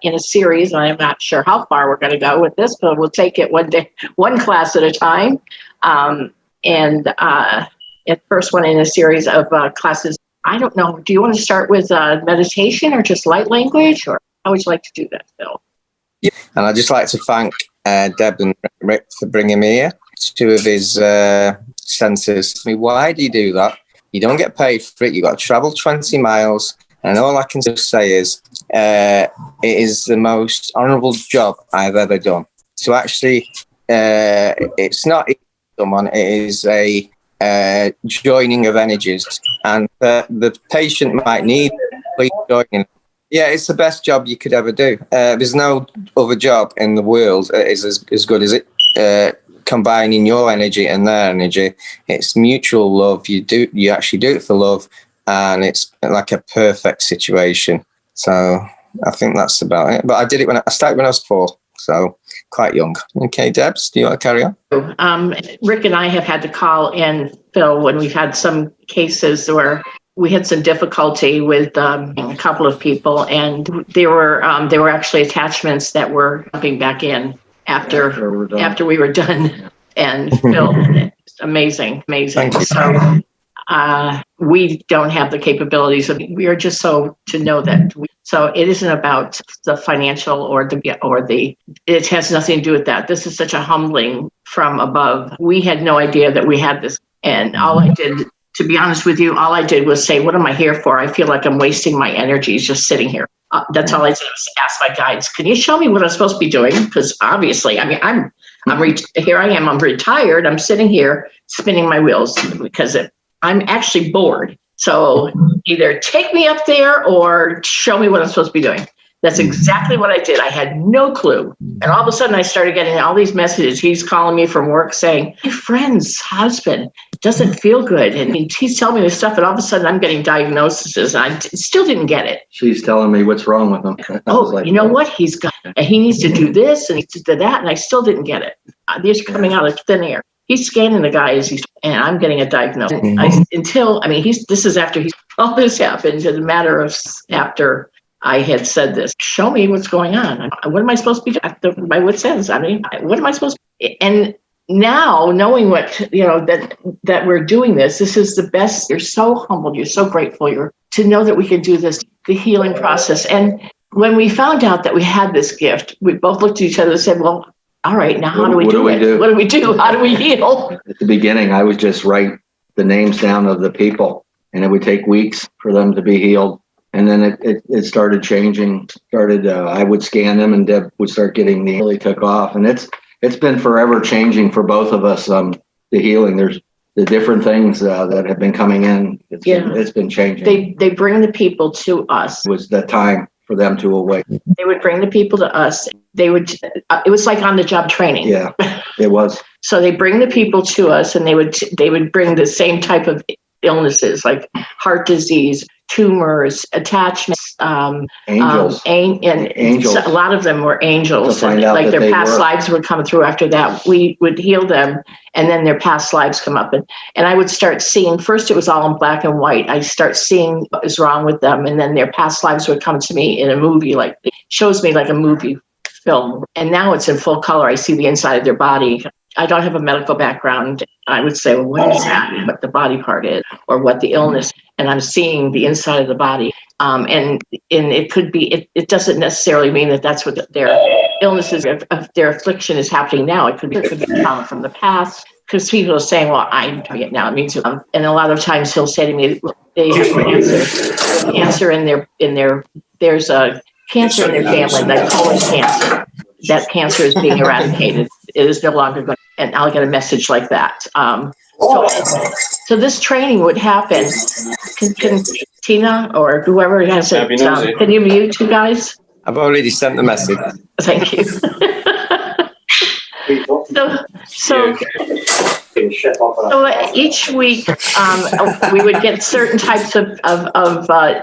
in a series. And I'm not sure how far we're going to go with this, but we'll take it one day, one class at a time. The first one in a series of classes. I don't know. Do you want to start with meditation or just light language, or how would you like to do that, Phil? Yeah. And I'd just like to thank Deb and Rick for bringing me here. Two of his senses. I mean, why do you do that? You don't get paid for it. You've got to travel 20 miles. And all I can just say is it is the most honourable job I've ever done. So actually, it's not someone, it is a joining of energies. And the patient might need joining. Yeah, it's the best job you could ever do. There's no other job in the world that is as good as it. Combining your energy and their energy, it's mutual love. You actually do it for love, and it's like a perfect situation. So I think that's about it. But I did it I started when I was 4, so quite young. Okay, Debs, do you want to carry on? Rick and I have had to call in, Phil, when we've had some cases where we had some difficulty with a couple of people, and there were actually attachments that were jumping back in after we were done. And Phil, amazing. So we don't have the capabilities of, we are just so to know that. So it isn't about the financial or it has nothing to do with that. This is such a humbling from above. We had no idea that we had this. And all I did, to be honest with you, all I did was say, what am I here for? I feel like I'm wasting my energy just sitting here. That's all I did was ask my guides, can you show me what I'm supposed to be doing? Because obviously, I mean, here I am, I'm retired. I'm sitting here spinning my wheels because I'm actually bored. So either take me up there or show me what I'm supposed to be doing. That's exactly what I did. I had no clue. And all of a sudden I started getting all these messages. He's calling me from work saying, my friend's husband doesn't feel good. And he's telling me this stuff. And all of a sudden I'm getting diagnoses. And I still didn't get it. She's telling me what's wrong with him. You know what? He needs to do this and he needs to do that. And I still didn't get it. These are coming out of thin air. He's scanning the guy and I'm getting a diagnosis. This is after all this happened. It's a matter of after I had said this, show me what's going on. What am I supposed to be doing? My wit's ends. I mean, what am I supposed to be? And now knowing what, that we're doing this is the best. You're so humbled. You're so grateful. To know that we can do this, the healing process. And when we found out that we had this gift, we both looked at each other and said, well, all right, now how do we do it? What do we do? How do we heal? At the beginning, I would just write the names down of the people, and it would take weeks for them to be healed. And then it started changing. I would scan them, and Deb would start getting really took off. And it's been forever changing for both of us. The healing, there's the different things that have been coming in. It's been changing. They bring the people to us. It was the time for them to awaken. They would bring the people to us. It was like on the job training. Yeah, it was. So they bring the people to us, and they would bring the same type of illnesses like heart disease, tumors, attachments, angels. Angels. A lot of them were angels. And like their past lives would come through after that. We would heal them, and then their past lives come up. And I would start seeing, first it was all in black and white. I start seeing what was wrong with them, and then their past lives would come to me in a movie, like it shows me like a movie film. And now it's in full color. I see the inside of their body. I don't have a medical background. I would say, well, what is that? What the body part is, or what the illness. And I'm seeing the inside of the body. And it could be, it doesn't necessarily mean that that's what their illness is, their affliction is happening now. It could be trauma from the past. Because people are saying, well, I'm doing it now. It means, and a lot of times he'll say to me, they have cancer there's a cancer in their family, like colon cancer. That cancer is being eradicated. It is no longer going, and I'll get a message like that. So this training would happen. Can Tina or whoever has it, can you mute you guys? I've already sent the message. Thank you. So each week we would get certain types of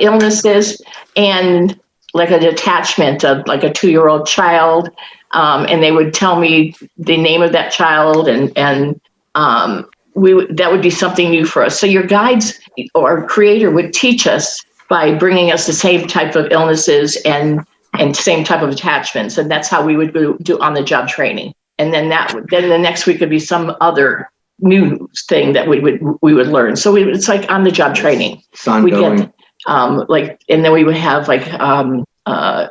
illnesses and like a detachment of like a 2-year-old child. And they would tell me the name of that child and that would be something new for us. So your guides or creator would teach us by bringing us the same type of illnesses and and same type of attachments. And that's how we would do on the job training. And then then the next week would be some other new thing that we would learn. So it's like on the job training. We get and then we would have like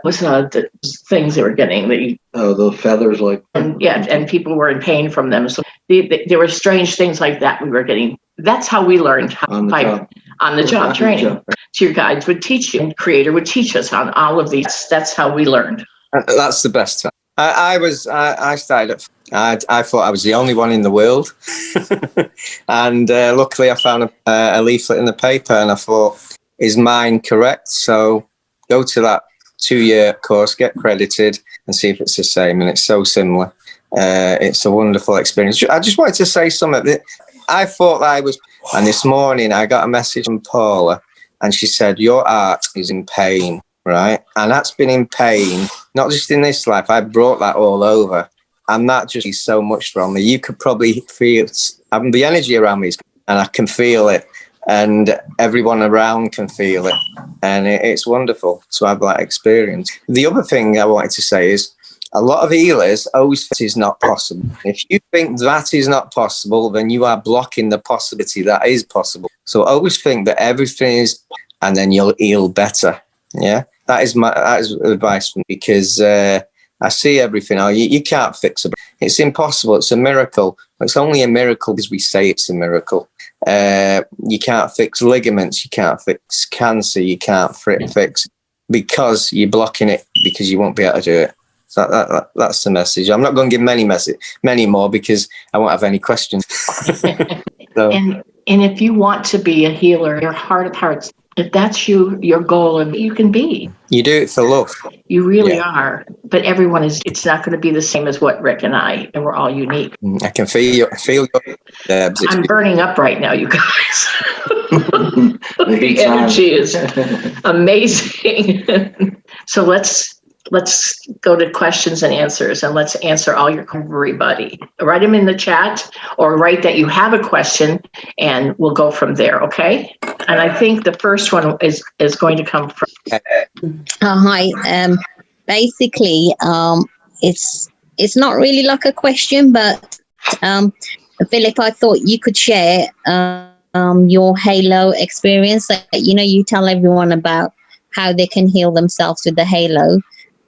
what's the things they were getting, the feathers, like, and people were in pain from them. So there were strange things like that we were getting. That's how we learned on the job training. So your guides would teach you, and Creator would teach us on all of these. That's how we learned. That's the best time. I started I thought I was the only one in the world. And luckily I found a leaflet in the paper, and I thought, is mine correct? So go to that 2-year course, get credited, and see if it's the same. And it's so similar. It's a wonderful experience. I just wanted to say something that I thought I was, and this morning I got a message from Paula, and she said, your art is in pain, right? And that's been in pain, not just in this life. I brought that all over. And that just is so much from me. You could probably feel the energy around me, and I can feel it. And everyone around can feel it. And it's wonderful to have that experience. The other thing I wanted to say is a lot of healers always think it's not possible. If you think that is not possible, then you are blocking the possibility that is possible. So always think that everything is, and then you'll heal better. Yeah, that is advice from me, because I see everything. You can't fix it. It's impossible. It's a miracle. It's only a miracle because we say it's a miracle. You can't fix ligaments. You can't fix cancer. You can't fix because you're blocking it, because you won't be able to do it. So that's the message. I'm not going to give many more, because I won't have any questions. So. And if you want to be a healer, your heart of hearts, if that's your goal, and you can be. You do it for love. You really are. But everyone it's not going to be the same as what Rick and I, and we're all unique. I can feel your I'm burning up right now, you guys. The energy is amazing. So let's go to questions and answers, and let's answer all your, everybody. Write them in the chat, or write that you have a question, and we'll go from there. Okay. And I think the first one is going to come from. Hi. Basically, it's not really like a question, but Philip, I thought you could share your HALO experience. You tell everyone about how they can heal themselves with the HALO.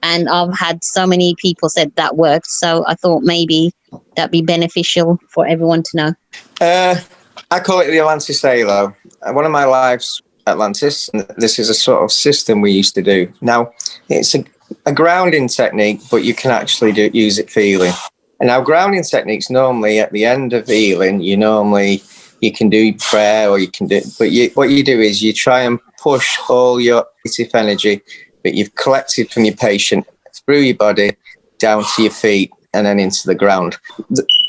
And I've had so many people said that worked. So I thought maybe that'd be beneficial for everyone to know. I call it the Atlantis HALO. One of my lives, Atlantis, and this is a sort of system we used to do. Now, it's a grounding technique, but you can actually use it for healing. And now grounding techniques, normally at the end of healing, you can do prayer, or you can do, but what you do is you try and push all your negative energy that you've collected from your patient through your body down to your feet and then into the ground.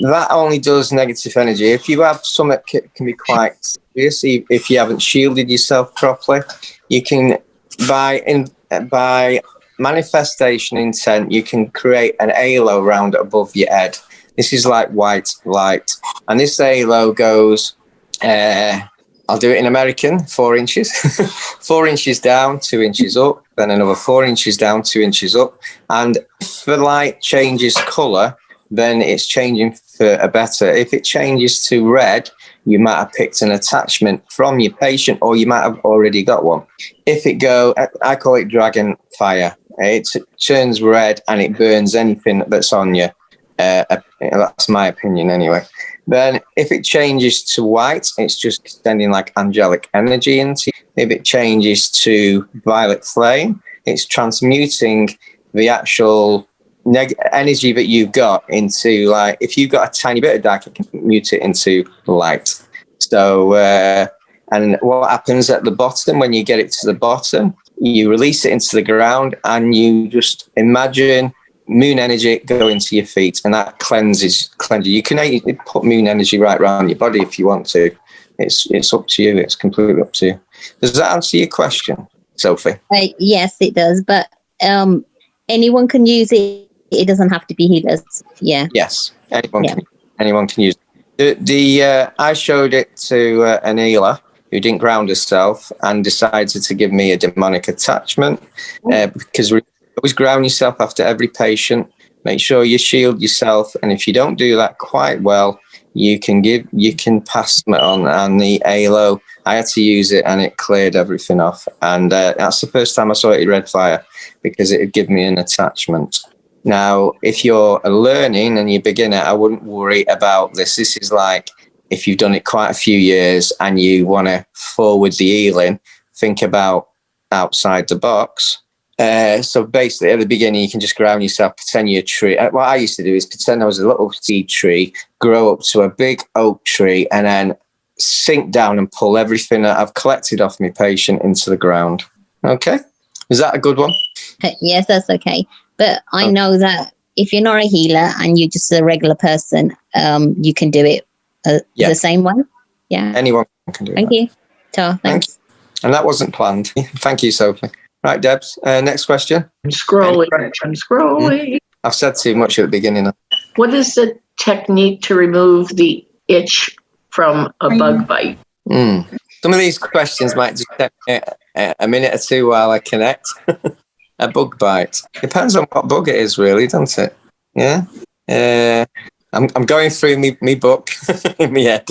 That only does negative energy. If you have something that can be quite serious, if you haven't shielded yourself properly, you can, by manifestation intent, you can create an halo around above your head. This is like white light. And this halo goes, I'll do it in American, 4 inches. 4 inches down, 2 inches up, then another 4 inches down, 2 inches up. And if the light changes colour, then it's changing for a better. If it changes to red, you might have picked an attachment from your patient, or you might have already got one. If it I call it dragon fire. It turns red and it burns anything that's on you. That's my opinion anyway. Then if it changes to white, it's just sending like angelic energy into you. If it changes to violet flame, it's transmuting the actual energy that you've got into, like, if you've got a tiny bit of dark, it can mute it into light. So, and what happens at the bottom, when you get it to the bottom, you release it into the ground, and you just imagine moon energy go into your feet, and that cleanses. You can put moon energy right around your body if you want to. It's up to you. It's completely up to you. Does that answer your question, Sophie? Yes, it does. But anyone can use it. It doesn't have to be healers. Yeah. Yes, anyone can use it. I showed it to an healer who didn't ground herself and decided to give me a demonic attachment because always ground yourself after every patient. Make sure you shield yourself. And if you don't do that quite well, you can pass them on. And the HALO, I had to use it and it cleared everything off. And that's the first time I saw it in red fire, because it would give me an attachment. Now, if you're learning and you're a beginner, I wouldn't worry about this. This is like if you've done it quite a few years and you want to forward the healing, think about outside the box. So basically, at the beginning, you can just ground yourself, pretend you're a tree. What I used to do is pretend I was a little seed tree, grow up to a big oak tree, and then sink down and pull everything that I've collected off my patient into the ground. Okay? Is that a good one? Yes, that's okay. But I know that if you're not a healer and you're just a regular person, you can do it the same way. Yeah. Anyone can do it. Thank you. Thanks. And that wasn't planned. Thank you, Sophie. Right, Debs, next question. I'm scrolling. I've said too much at the beginning. What is the technique to remove the itch from a bug bite? Some of these questions might just take a minute or two while I connect. A bug bite. Depends on what bug it is, really, doesn't it? Yeah. I'm going through me book in my head.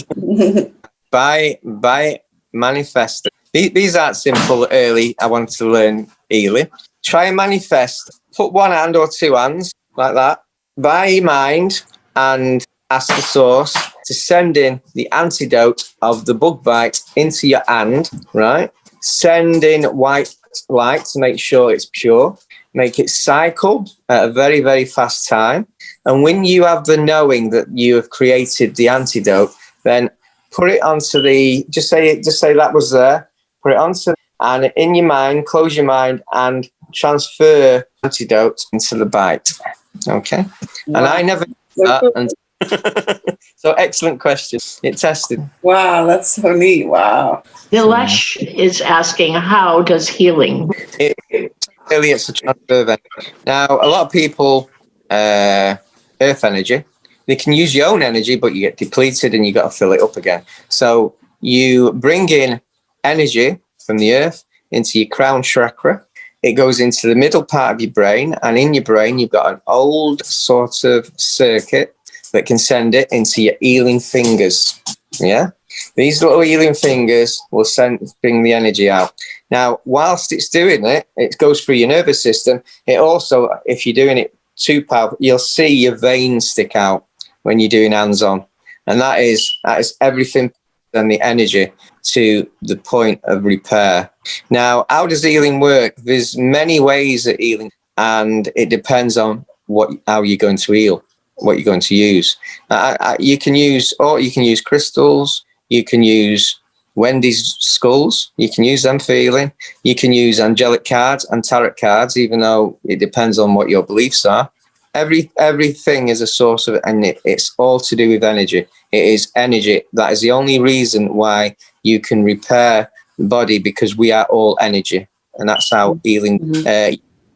by manifesting. These aren't simple early. I wanted to learn healing. Try and manifest. Put one hand or two hands like that by your mind and ask the source to send in the antidote of the bug bite into your hand, right? Send in white light to make sure it's pure. Make it cycle at a very, very fast time. And when you have the knowing that you have created the antidote, then put it onto just say that was there. Put it onto, and in your mind, close your mind and transfer antidote into the bite. Okay. Wow. And I never did that. And so excellent question. It tested. Wow, that's so neat. Wow. Nilesh is asking, how does healing? Really, it's a transfer of energy. Now, a lot of people, earth energy, they can use your own energy, but you get depleted and you got to fill it up again. So you bring in energy from the earth into your crown chakra. It goes into the middle part of your brain, and in your brain you've got an old sort of circuit that can send it into your healing fingers. Yeah, these little healing fingers will bring the energy out. Now, whilst it's doing it, it goes through your nervous system. It also, if you're doing it too powerful, you'll see your veins stick out when you're doing hands-on, and that is everything and the energy to the point of repair. Now, how does healing work? There's many ways of healing, and it depends on how you're going to heal, what you're going to use. You can use crystals. You can use Wendy's skulls. You can use them for healing. You can use angelic cards and tarot cards, even though it depends on what your beliefs are. Everything is a source of it, and it's all to do with energy. It is energy. That is the only reason why you can repair the body, because we are all energy, and that's how healing.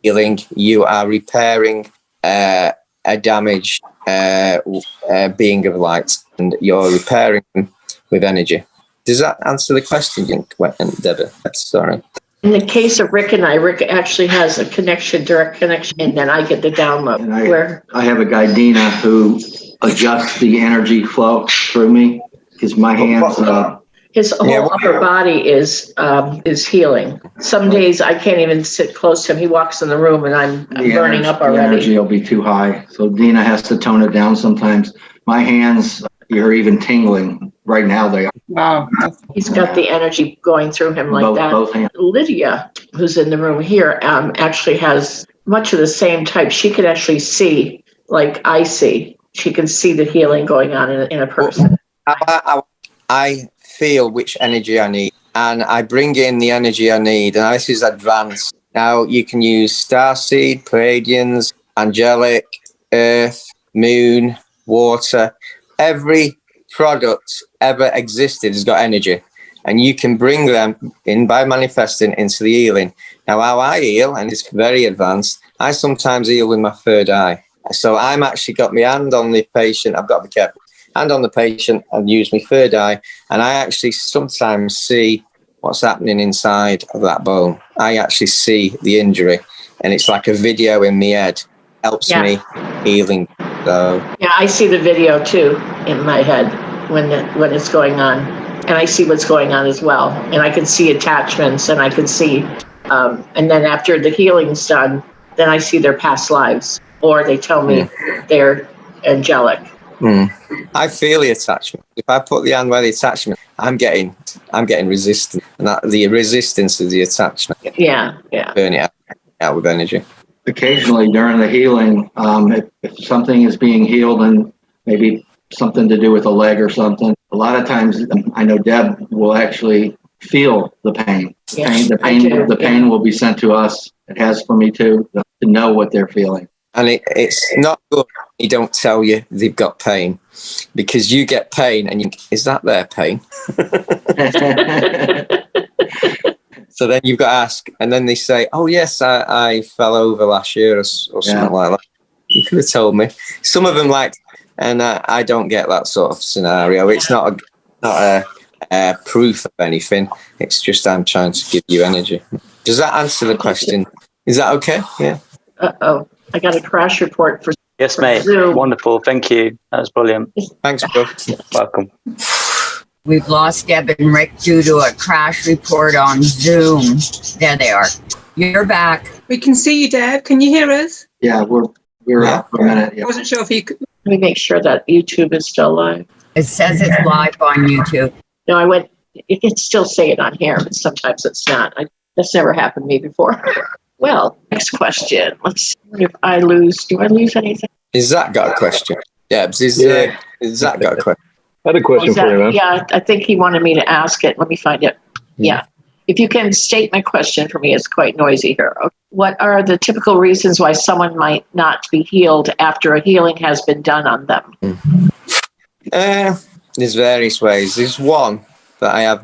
Healing, you are repairing a damaged being of light, and you're repairing them with energy. Does that answer the question, Deborah? Sorry. In the case of Rick and Rick actually has a direct connection, and then I get the download. And I have a guy, Dina, who adjusts the energy flow through me, because my hands. His whole upper body is healing. Some days I can't even sit close to him. He walks in the room and I'm burning up already. The energy will be too high, so Dina has to tone it down sometimes. My hands, you're even tingling right now. They are. Wow. He's got the energy going through him like that. Both hands. Lydia, who's in the room here, actually has much of the same type. She could actually see, like I see. She can see the healing going on in a person. I feel which energy I need, and I bring in the energy I need, and this is advanced. Now you can use starseed, Pleiadians, angelic, earth, moon, water. Every product ever existed has got energy, and you can bring them in by manifesting into the healing. Now how I heal, and it's very advanced, I sometimes heal with my third eye. So I'm actually got my hand on the patient. I've got to be careful. Hand on the patient and use my third eye, and I actually sometimes see what's happening inside of that bone. I actually see the injury, and it's like a video in my head. Helps me healing. So Yeah, I see the video too in my head when it's going on, and I see what's going on as well, and I can see attachments, and I can see, and then after the healing's done, then I see their past lives, or they tell me they're angelic. I feel the attachment. If I put the hand where the attachment, I'm getting resistance, and that the resistance is the attachment. Yeah. Burn it out with energy. Occasionally during the healing, if something is being healed and maybe something to do with a leg or something, a lot of times I know Deb will actually feel the pain. The pain will be sent to us. It has for me too, to know what they're feeling. And it's not good. You don't tell you they've got pain, because you get pain and is that their pain? So then you've got to ask, and then they say, oh yes, I fell over last year or something like that. You could have told me. Some of them and I don't get that sort of scenario. It's not a proof of anything. It's just I'm trying to give you energy. Does that answer the question? Is that okay? Yeah. Uh-oh. I got a crash report for Yes, mate. Zoom. Wonderful. Thank you. That was brilliant. Thanks, bro. Welcome. We've lost Deb and Rick due to a crash report on Zoom. There they are. You're back. We can see you, Deb. Can you hear us? Yeah, we're out for a minute. I Yeah. wasn't sure if you could. Let me make sure that YouTube is still live. It says it's live on YouTube. No, it can still say it on here, but sometimes it's not. That's never happened to me before. Well, next question. Let's see if I lose. Do I lose anything? Is that got a question? Debs, is that got a question? I had a question for you, man. Yeah, I think he wanted me to ask it. Let me find it. Yeah. If you can state my question for me, it's quite noisy here. Okay. What are the typical reasons why someone might not be healed after a healing has been done on them? There's various ways. There's one that I have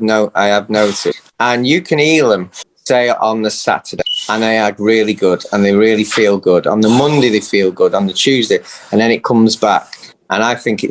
noticed, and you can heal them, say on the Saturday, and they are really good, and they really feel good. On the Monday, they feel good. On the Tuesday, and then it comes back. And I think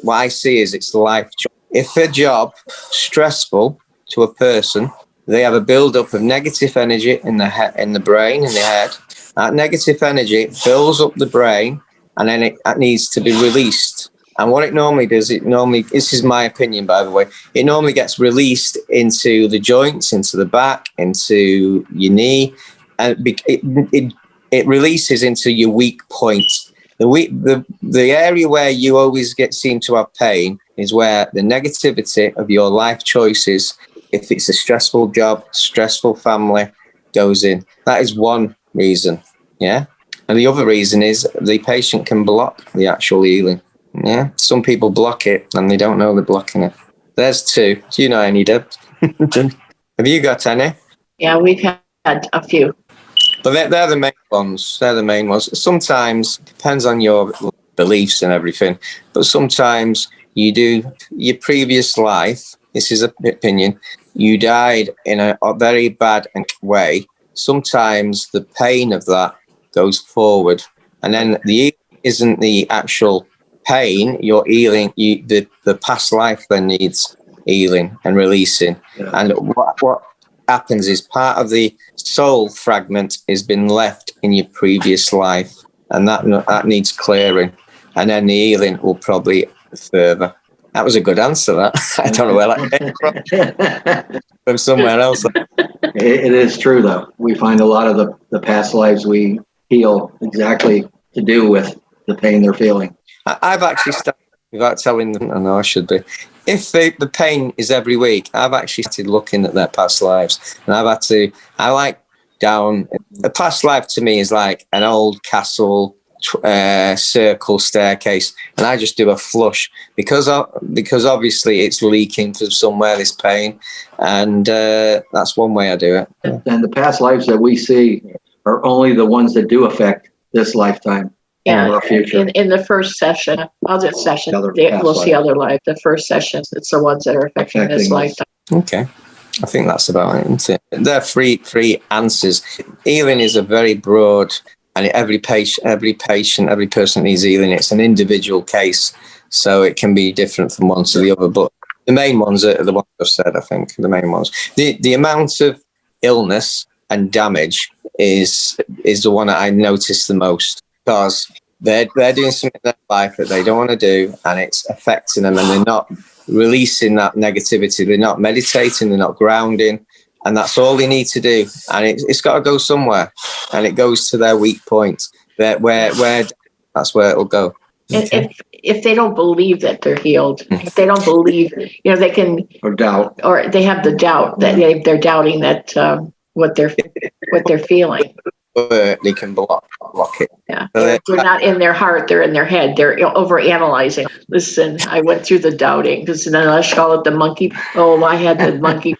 what I see is it's life choice. If a job stressful to a person, they have a build-up of negative energy in the brain, in the head. That negative energy fills up the brain, and then it needs to be released. And what it normally does, this is my opinion, by the way, it normally gets released into the joints, into the back, into your knee, and it releases into your weak points. The area where you always seem to have pain is where the negativity of your life choices, if it's a stressful job, stressful family, goes in. That is one reason, yeah? And the other reason is the patient can block the actual healing. Yeah, some people block it and they don't know they're blocking it. There's two. Do you know any, Deb? Have you got any? Yeah, we've had a few. But they're the main ones. They're the main ones. Sometimes, depends on your beliefs and everything, but sometimes you do your previous life, this is an opinion, you died in a very bad way. Sometimes the pain of that goes forward. And then the healing isn't the actual pain, you're healing, the past life then needs healing and releasing. Yeah. And what happens is part of the soul fragment has been left in your previous life, and that needs clearing, and then the healing will probably further. That was a good answer, that. I don't know where that came from somewhere else. It is true, though. We find a lot of the past lives we heal exactly to do with the pain they're feeling. I've actually started, without telling them, I know I should be, if the pain is every week, I've actually started looking at their past lives. And I like down, a past life to me is like an old castle, circle staircase, and I just do a flush because obviously it's leaking from somewhere, this pain, and that's one way I do it. And the past lives that we see are only the ones that do affect this lifetime. Yeah, our future. In the first session, we'll see other life. The first sessions, it's the ones that are affecting this lifetime. Okay, I think that's about it, isn't it? They're free answers. Healing is a very broad, and every person needs healing. It's an individual case, so it can be different from one to the other. But the main ones are the ones I've said. I think the main ones. The amount of illness and damage is the one that I notice the most, because they're doing something in their life that they don't want to do, and it's affecting them, and they're not releasing that negativity. They're not meditating, they're not grounding, and that's all they need to do. And it's got to go somewhere, and it goes to their weak point. Where that's where it'll go. And if they don't believe that they're healed, if they don't believe, they can, Or doubt. or they have the doubt that they're doubting that what they're feeling. They can block it. Yeah, they're not in their heart; they're in their head. They're over analyzing. Listen, I went through the doubting because then I call it the monkey. Oh, I had the monkey.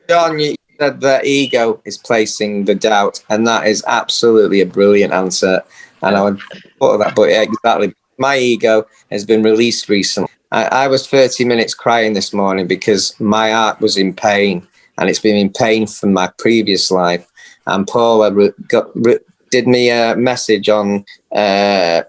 John, you said that ego is placing the doubt, and that is absolutely a brilliant answer. And I would thought of that, but yeah, exactly. My ego has been released recently. I was 30 minutes crying this morning because my heart was in pain, and it's been in pain from my previous life. And Paula did me a message on a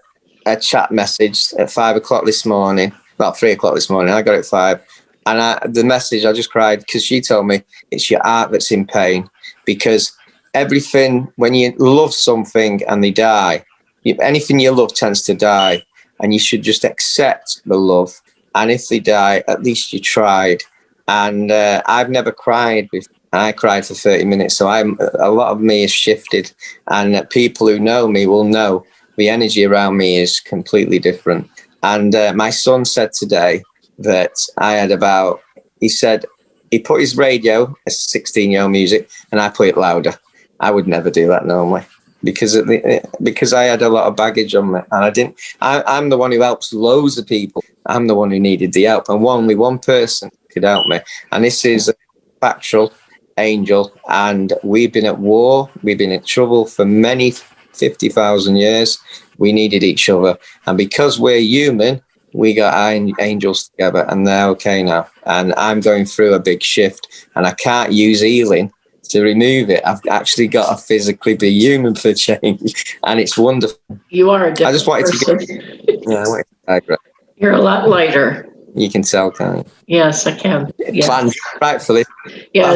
chat message at 5 o'clock this morning, about 3 o'clock this morning. I got it at 5. And the message, I just cried because she told me it's your heart that's in pain, because everything, when you love something and they die, anything you love tends to die, and you should just accept the love. And if they die, at least you tried. And I've never cried before. I cried for 30 minutes. So a lot of me is shifted, and people who know me will know the energy around me is completely different. And my son said today that I had he put his radio, a 16-year-old music, and I put it louder. I would never do that normally, because I had a lot of baggage on me, and I'm the one who helps loads of people. I'm the one who needed the help, and only one person could help me. And this is a factual angel, and we've been at war. We've been in trouble for many 50,000 years. We needed each other, and because we're human, we got angels together, and they're okay now. And I'm going through a big shift, and I can't use healing to remove it. I've actually got to physically be human for change, and it's wonderful. You are a different I just wanted person. I wanted to digress. You're a lot lighter. You can tell, can't you? Yes, I can. Yeah. Planned rightfully. Yeah,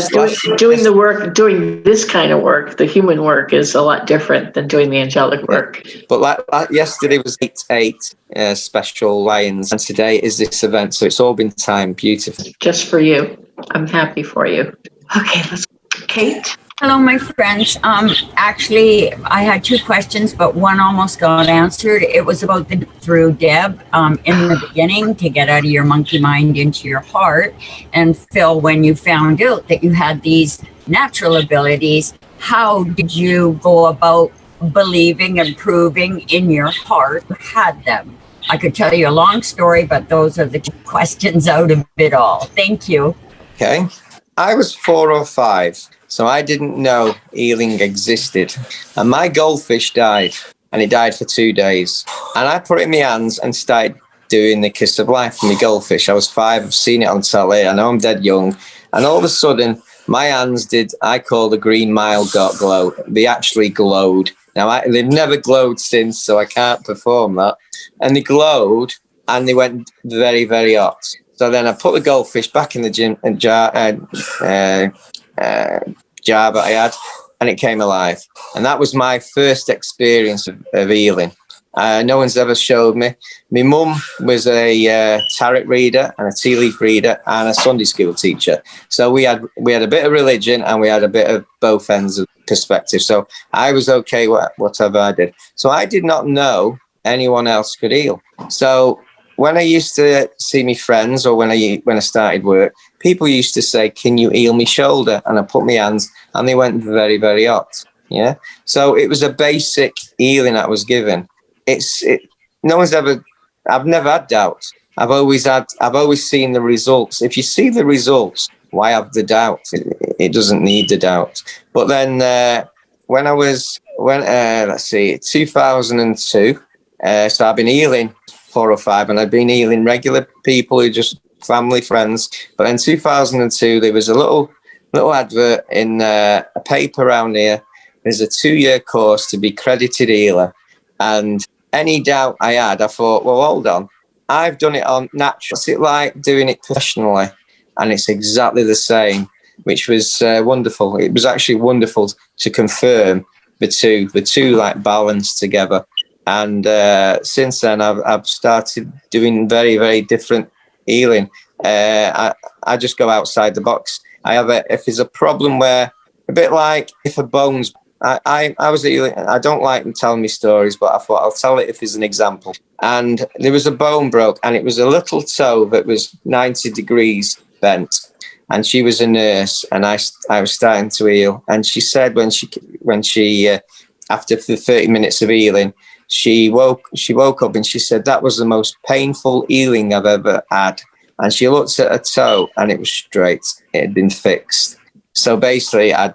doing the work, doing this kind of work, the human work, is a lot different than doing the angelic work. But like yesterday was 8/8 special Lions, and today is this event, so it's all been timed beautifully. Just for you. I'm happy for you. Okay, let's Kate. Hello, my friends. Actually, I had two questions, but one almost got answered. It was about through Deb in the beginning, to get out of your monkey mind into your heart. And Phil, when you found out that you had these natural abilities, how did you go about believing and proving in your heart you had them? I could tell you a long story, but those are the two questions out of it all. Thank you. Okay. I was 4 or 5, so I didn't know healing existed. And my goldfish died, and it died for 2 days. And I put it in my hands and started doing the kiss of life for my goldfish. I was 5, I've seen it on telly, I know I'm dead young. And all of a sudden, my hands I call the green mile got glow. They actually glowed. Now, they've never glowed since, so I can't perform that. And they glowed, and they went very, very hot. So then I put the goldfish back in the jar that I had, and it came alive. And that was my first experience of healing. No one's ever showed me. My mum was a tarot reader and a tea leaf reader and a Sunday school teacher. So we had a bit of religion, and we had a bit of both ends of perspective. So I was okay with whatever I did. So I did not know anyone else could heal. So when I used to see my friends, or when I started work, people used to say, "Can you heal my shoulder?" And I put my hands, and they went very, very hot. Yeah. So it was a basic healing that was given. I've never had doubt. I've always seen the results. If you see the results, why have the doubt? It doesn't need the doubt. But then let's see, 2002. So I've been healing 4 or 5, and I've been healing regular people who just family, friends. But in 2002, there was a little advert in a paper around here. There's a 2-year course to be credited healer. And any doubt I had, I thought, well, hold on. I've done it on natural. What's it like doing it professionally? And it's exactly the same. which was wonderful. It was actually wonderful to confirm the two like balanced together. And since then, I've started doing very, very different healing. I just go outside the box. If there's a problem where, a bit like if a bone's, I was healing. I don't like them telling me stories, but I thought I'll tell it if there's an example. And there was a bone broke, and it was a little toe that was 90 degrees bent. And she was a nurse, and I was starting to heal. And she said when she after the 30 minutes of healing, she woke up and she said that was the most painful healing I've ever had. And she looked at her toe, and it was straight. It had been fixed. So basically, I'd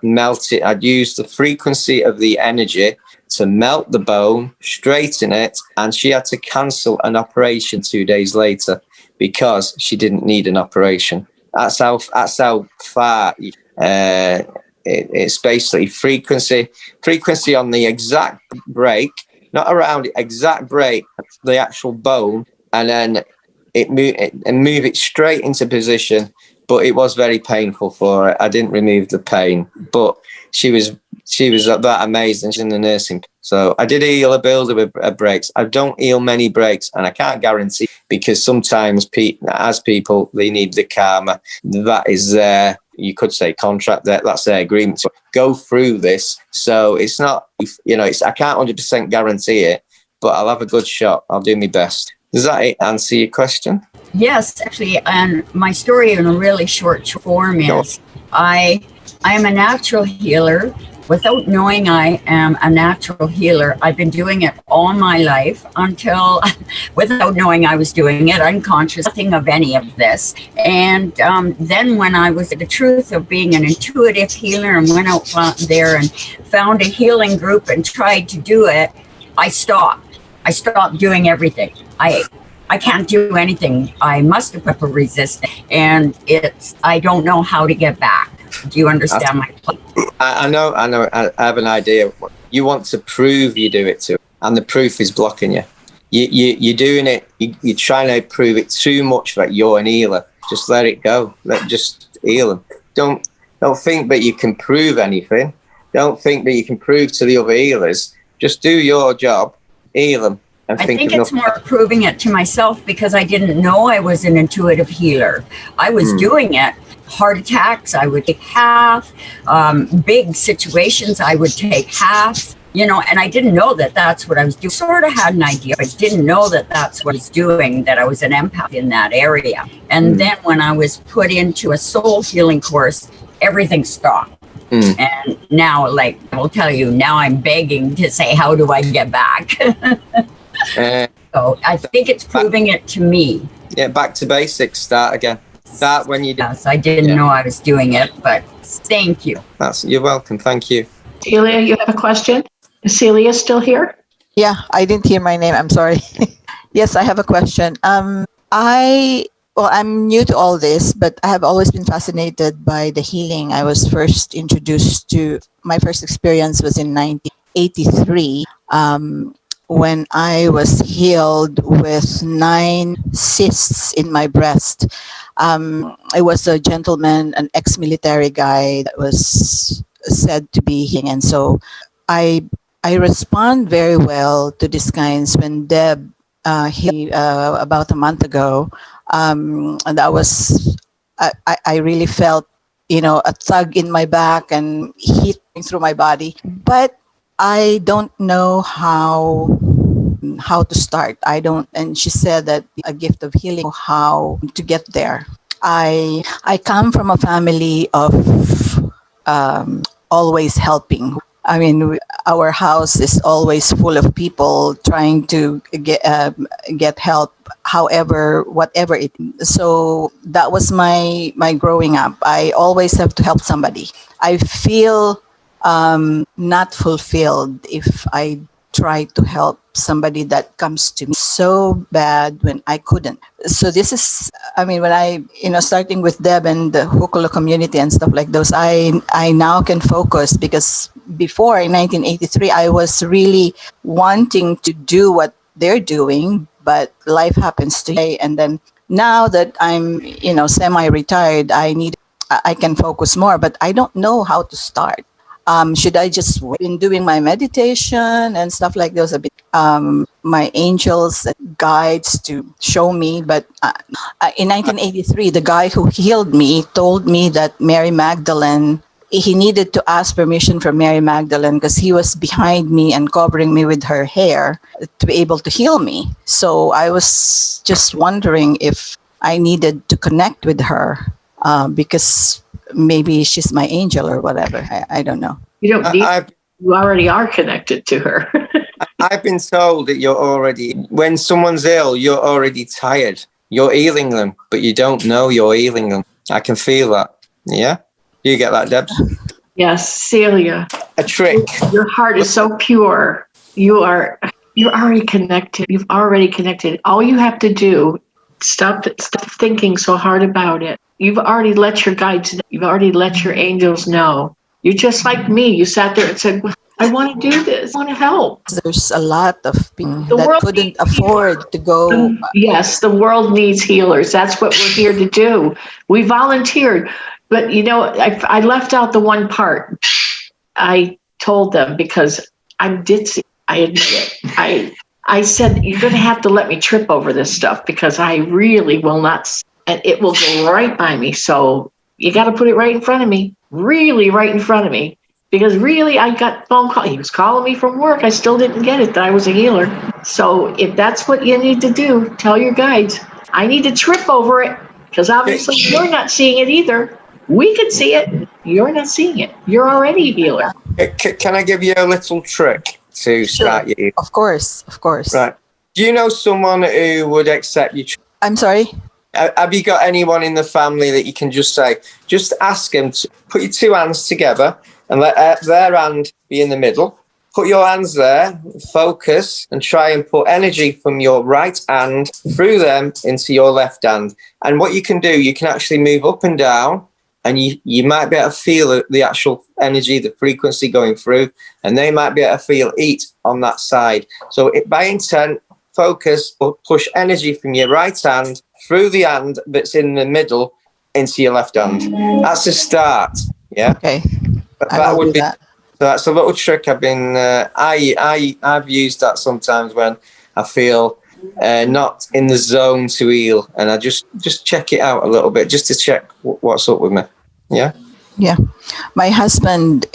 used the frequency of the energy to melt the bone, straighten it, and she had to cancel an operation 2 days later because she didn't need an operation. That's how far it's basically frequency on the exact break, not around it, exact break, the actual bone, and then move it straight into position. But it was very painful for her. I didn't remove the pain, but she was that amazing. She's in the nursing. So I did heal a builder with breaks. I don't heal many breaks, and I can't guarantee, because sometimes as people, they need the karma. That is their, you could say, contract. That's their agreement to go through this. So it's not, I can't 100% guarantee it, but I'll have a good shot. I'll do my best. Does that answer your question? Yes, actually, and my story in a really short form is I am a natural healer. Without knowing I am a natural healer, I've been doing it all my life without knowing I was doing it, unconscious, nothing of any of this. And then when I was the truth of being an intuitive healer and went out there and found a healing group and tried to do it, I stopped. I stopped doing everything. I can't do anything. I must have put a resistance, and I don't know how to get back. Do you understand my point? I know. I have an idea. You want to prove you do it to, and the proof is blocking you. You're doing it. You're trying to prove it too much that you're an healer. Just let it go. Just heal them. Don't think that you can prove anything. Don't think that you can prove to the other healers. Just do your job. Heal them. I think it's more proving it to myself, because I didn't know I was an intuitive healer. I was doing it. Heart attacks, I would take half. Big situations, I would take half. And I didn't know that that's what I was doing. Sort of had an idea, but didn't know that that's what I was doing, that I was an empath in that area. And then when I was put into a soul healing course, everything stopped. And now, I will tell you, now I'm begging to say, how do I get back? So I think it's proving it to me. Yeah, back to basics. Start again. Start when you do. Yes, I didn't know I was doing it, but thank you. You're welcome. Thank you. Celia, you have a question? Is Celia still here? Yeah, I didn't hear my name. I'm sorry. Yes, I have a question. I'm new to all this, but I have always been fascinated by the healing. I was first introduced to, my first experience was in 1983. When I was healed with 9 cysts in my breast. It was a gentleman, an ex-military guy that was said to be healing. And so I respond very well to these kinds. When Deb healed about a month ago, and that was, I really felt, a tug in my back and heat through my body. But I don't know how to start. And she said that a gift of healing, how to get there. I come from a family of always helping. I mean, our house is always full of people trying to get help, whatever it is. So that was my growing up. I always have to help somebody. I feel not fulfilled if I try to help somebody that comes to me so bad when I couldn't. So this is, when I, starting with Deb and the HALO community and stuff like those, I now can focus, because before in 1983, I was really wanting to do what they're doing, but life happens today. And then now that I'm, semi-retired, I can focus more, but I don't know how to start. Should I just been doing my meditation and stuff like those? A bit, my angels and guides to show me. But in 1983, the guy who healed me told me that Mary Magdalene, he needed to ask permission from Mary Magdalene because he was behind me and covering me with her hair to be able to heal me. So I was just wondering if I needed to connect with her because maybe she's my angel or whatever. I don't know. You don't need, you already are connected to her. I've been told that you're already, when someone's ill, you're already tired. You're healing them, but you don't know you're healing them. I can feel that. Yeah? You get that, Deb? Yes, Celia. A trick. Your heart is so pure. You're already connected. You've already connected. All you have to do, stop thinking so hard about it. You've already let your guides know. You've already let your angels know. You're just like me. You sat there and said, I want to do this. I want to help. There's a lot of people that couldn't afford to go. Yes, the world needs healers. That's what we're here to do. We volunteered. But, you know, I left out the one part. I told them because I admit it. I said, you're going to have to let me trip over this stuff because I really will not. And it will go right by me. So you got to put it right in front of me. Really right in front of me. Because really, I got phone call. He was calling me from work. I still didn't get it that I was a healer. So if that's what you need to do, tell your guides, I need to trip over it. Because obviously you're not seeing it either. We can see it. You're not seeing it. You're already a healer. Can I give you a little trick to start you? Of course. Right. Do you know someone who would accept you? I'm sorry? Have you got anyone in the family that you can just say, just ask them to put your two hands together and let their hand be in the middle. Put your hands there, focus, and try and put energy from your right hand through them into your left hand. And what you can do, you can actually move up and down, and you might be able to feel the actual energy, the frequency going through, and they might be able to feel it on that side. So by intent, focus, push energy from your right hand through the hand that's in the middle into your left hand. That's a start. Yeah. Okay. That would be. So that's a little trick I've been. I've used that sometimes when I feel not in the zone to heal, and I just check it out a little bit just to check what's up with me. Yeah. Yeah. My husband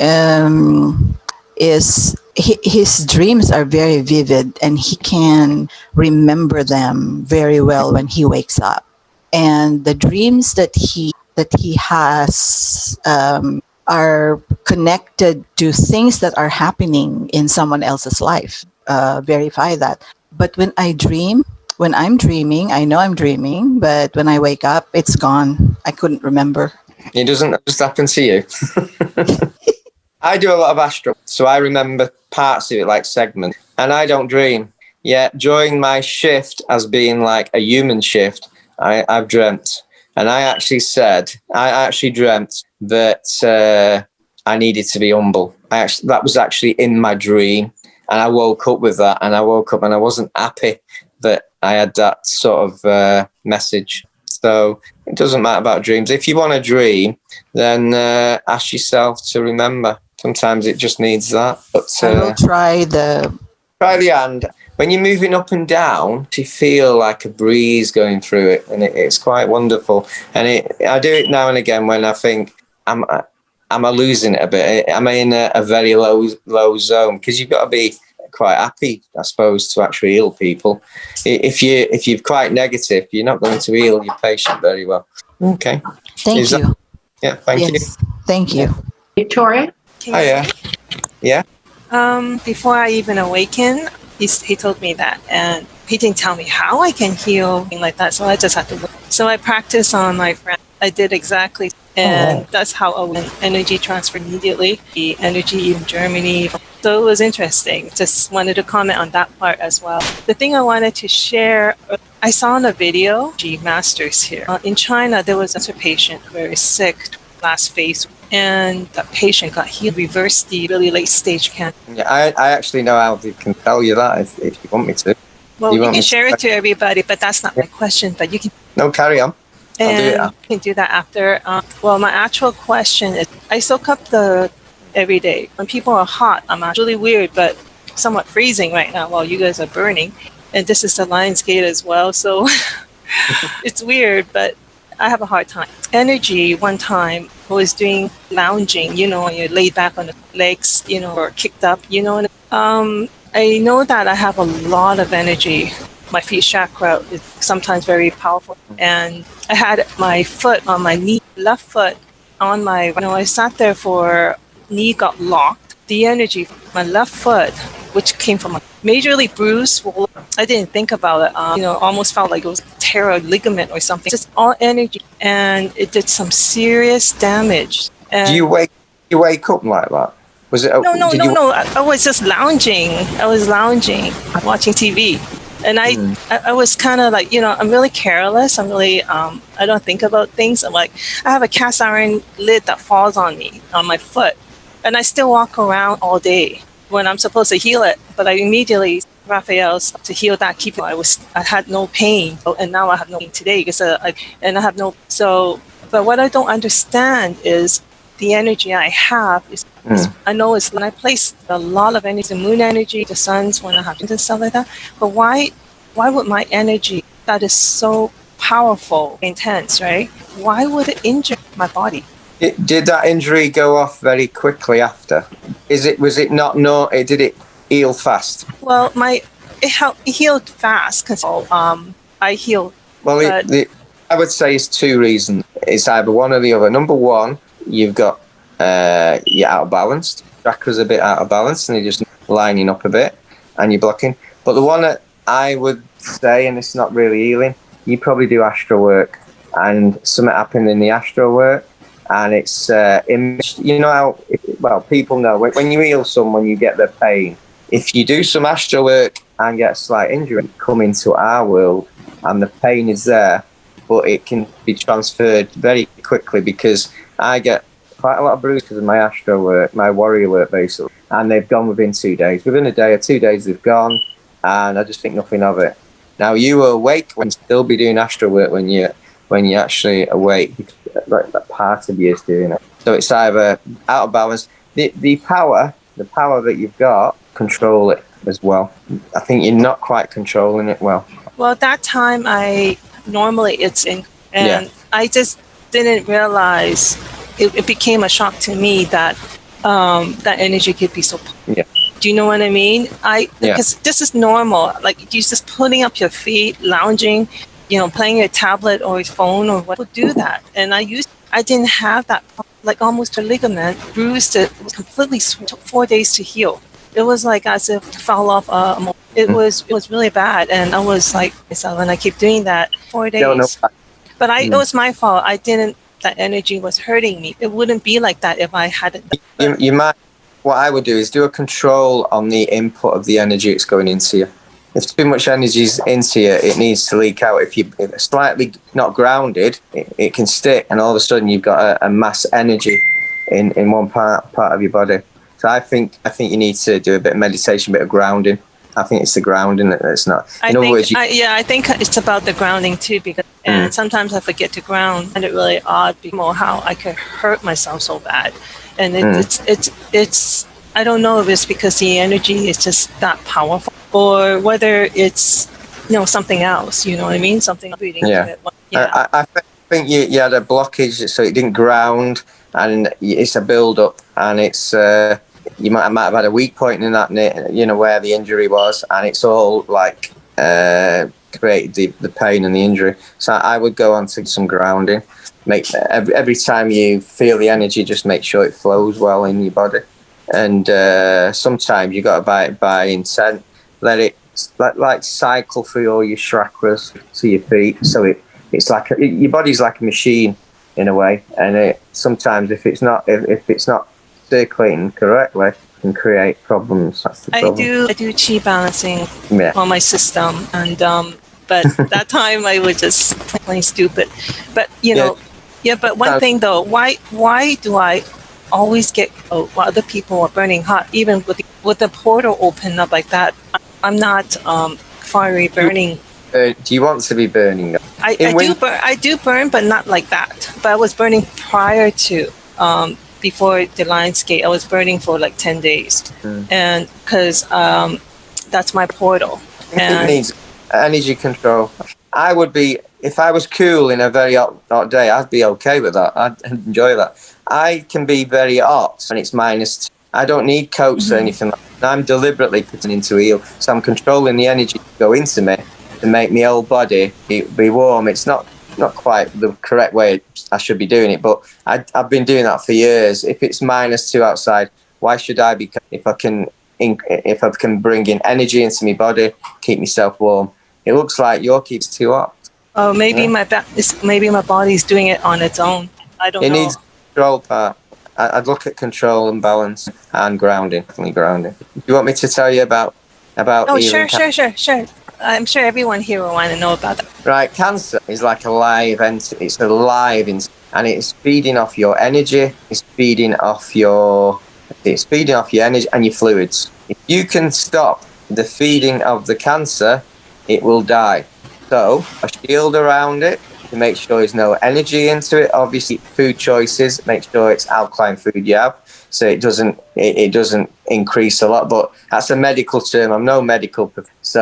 his dreams are very vivid, and he can remember them very well when he wakes up. And the dreams that he has are connected to things that are happening in someone else's life. Verify that. But when I'm dreaming, I know I'm dreaming, but when I wake up, it's gone. I couldn't remember. It doesn't just happen to you. I do a lot of astral, so I remember parts of it, like segments, and I don't dream. Yet during my shift as being like a human shift, I've dreamt. And I actually dreamt that I needed to be humble. That was actually in my dream. And I woke up with that, and I woke up and I wasn't happy that I had that sort of message. So it doesn't matter about dreams. If you want to dream, then ask yourself to remember. Sometimes it just needs that. But I will try the hand. When you're moving up and down, you feel like a breeze going through it, and it's quite wonderful. And I do it now and again when I think, am I losing it a bit? Am I in a very low zone? Because you've got to be quite happy, I suppose, to actually heal people. If you're quite negative, you're not going to heal your patient very well. Okay. Thank you. Thank you. Thank you. Victoria? Oh, yeah. Before I even awaken, he told me that, and he didn't tell me how I can heal like that. So I just had to work. So I practiced on my friend. I did exactly, and that's how I went energy transfer immediately. The energy in Germany. So it was interesting. Just wanted to comment on that part as well. The thing I wanted to share, I saw in a video, Masters here. In China, there was a patient very sick last phase, and the patient got healed, reversed the really late stage cancer. Yeah, I actually know how they can tell you that if you want me to. Well, you can share it to everybody, but that's not my question. But you can. No, carry on. I'll do it And after. you can do that after. Well, my actual question is, I soak up every day. When people are hot, I'm actually weird, but somewhat freezing right now while you guys are burning. And this is the Lion's Gate as well, so it's weird, but I have a hard time. Energy, one time, I was doing lounging, when you're laid back on the legs, or kicked up, I know that I have a lot of energy. My feet chakra is sometimes very powerful. And I had my foot on my knee, left foot on my, I sat there knee got locked. The energy from my left foot, which came from a majorly bruised, I didn't think about it. Almost felt like it was tear a ligament or something. Just all energy. And it did some serious damage. And Do you wake up like that? Was it? No. I was just lounging. Watching TV. And I was kind of like, I'm really careless. I'm really, I don't think about things. I'm like, I have a cast iron lid that falls on me, on my foot. And I still walk around all day when I'm supposed to heal it. But I immediately, Raphael's to heal that, I had no pain. And now I have no pain today because I have no, but what I don't understand is the energy I have I know it's when I place a lot of energy, the moon energy, the sun's when I have and stuff like that. But why would my energy that is so powerful, intense, right? Why would it injure my body? Did that injury go off very quickly after? Did it heal fast? Well, it healed fast because I healed. Well, I would say it's two reasons. It's either one or the other. Number one, you've got you're out of balance. Chakra's a bit out of balance, and you're just lining up a bit, and you're blocking. But the one that I would say, and it's not really healing, you probably do astral work, and something happened in the astral work, and it's how people know when you heal someone, you get their pain. If you do some astral work and get a slight injury, come into our world, and the pain is there, but it can be transferred very quickly because I get quite a lot of bruises in my astral work, my warrior work basically, and they've gone within 2 days. Within a day or 2 days they've gone, and I just think nothing of it. Now you are awake when you still be doing astral work when you're actually awake, like that part of you is doing it. So it's either out of balance. The power that you've got, control it as well. I think you're not quite controlling it well. Well, that time normally it's in, and I just didn't realize. It became a shock to me that that energy could be so. Yeah. Do you know what I mean? Because this is normal. Like you're just putting up your feet, lounging, playing your tablet or your phone or what would do that. And I didn't have that. Like almost a ligament bruised. It was completely took 4 days to heal. It was like as if it fell off. It was really bad, and I was like myself, and I keep doing that 4 days. But it was my fault. I didn't. That energy was hurting me. It wouldn't be like that if I hadn't. You might. What I would do is do a control on the input of the energy that's going into you. If too much energy is into you, it needs to leak out. If you're slightly not grounded, it can stick, and all of a sudden you've got a mass energy in one part of your body. So I think you need to do a bit of meditation, a bit of grounding. I think it's the grounding that's not. I think it's about the grounding too, because and sometimes I forget to ground, and it's really odd how I could hurt myself so bad, and it's I don't know if it's because the energy is just that powerful, or whether it's something else. You know what I mean? Something reading to it. Yeah. I think you had a blockage, so it didn't ground, and it's a build up, and it's. You might have had a weak point in that, where the injury was, and it's all like created the pain and the injury. So I would go on to some grounding. Make every time you feel the energy, just make sure it flows well in your body. And sometimes you got to buy it by intent. Let it like cycle through all your chakras to your feet. So it's like your body's like a machine in a way. And sometimes if it's not circulating correctly, can create problems. That's the problem. I do chi balancing on my system, and but that time I was just plain stupid. But but one thing though, why do I always get while other people are burning hot, even with the portal open up like that? I'm not fiery burning. Do you want to be burning them? I do burn, but not like that. But I was burning prior to, before the Lionsgate, I was burning for like 10 days. And because that's my portal. It needs energy control. I would be, if I was cool in a very hot day, I'd be okay with that. I'd enjoy that. I can be very hot when it's -2. I don't need coats or anything like that. I'm deliberately putting into heal. So I'm controlling the energy to go into me to make my whole body be warm. It's not quite the correct way I should be doing it, but I've been doing that for years. If it's -2 outside, why should I be? If I can bring in energy into my body, keep myself warm. It looks like your keeps too hot. Oh, maybe maybe my body's doing it on its own. I don't know. It needs control part. I'd look at control and balance and grounding. Definitely grounding. Do you want me to tell you about? Oh, sure. I'm sure everyone here will want to know about that. Right, cancer is like a live entity. It's alive, and it's feeding off your energy. It's feeding off your energy and your fluids. If you can stop the feeding of the cancer, it will die. So a shield around it to make sure there's no energy into it. Obviously, food choices, make sure it's alkaline food you have, so it doesn't increase a lot. But that's a medical term. I'm no medical, so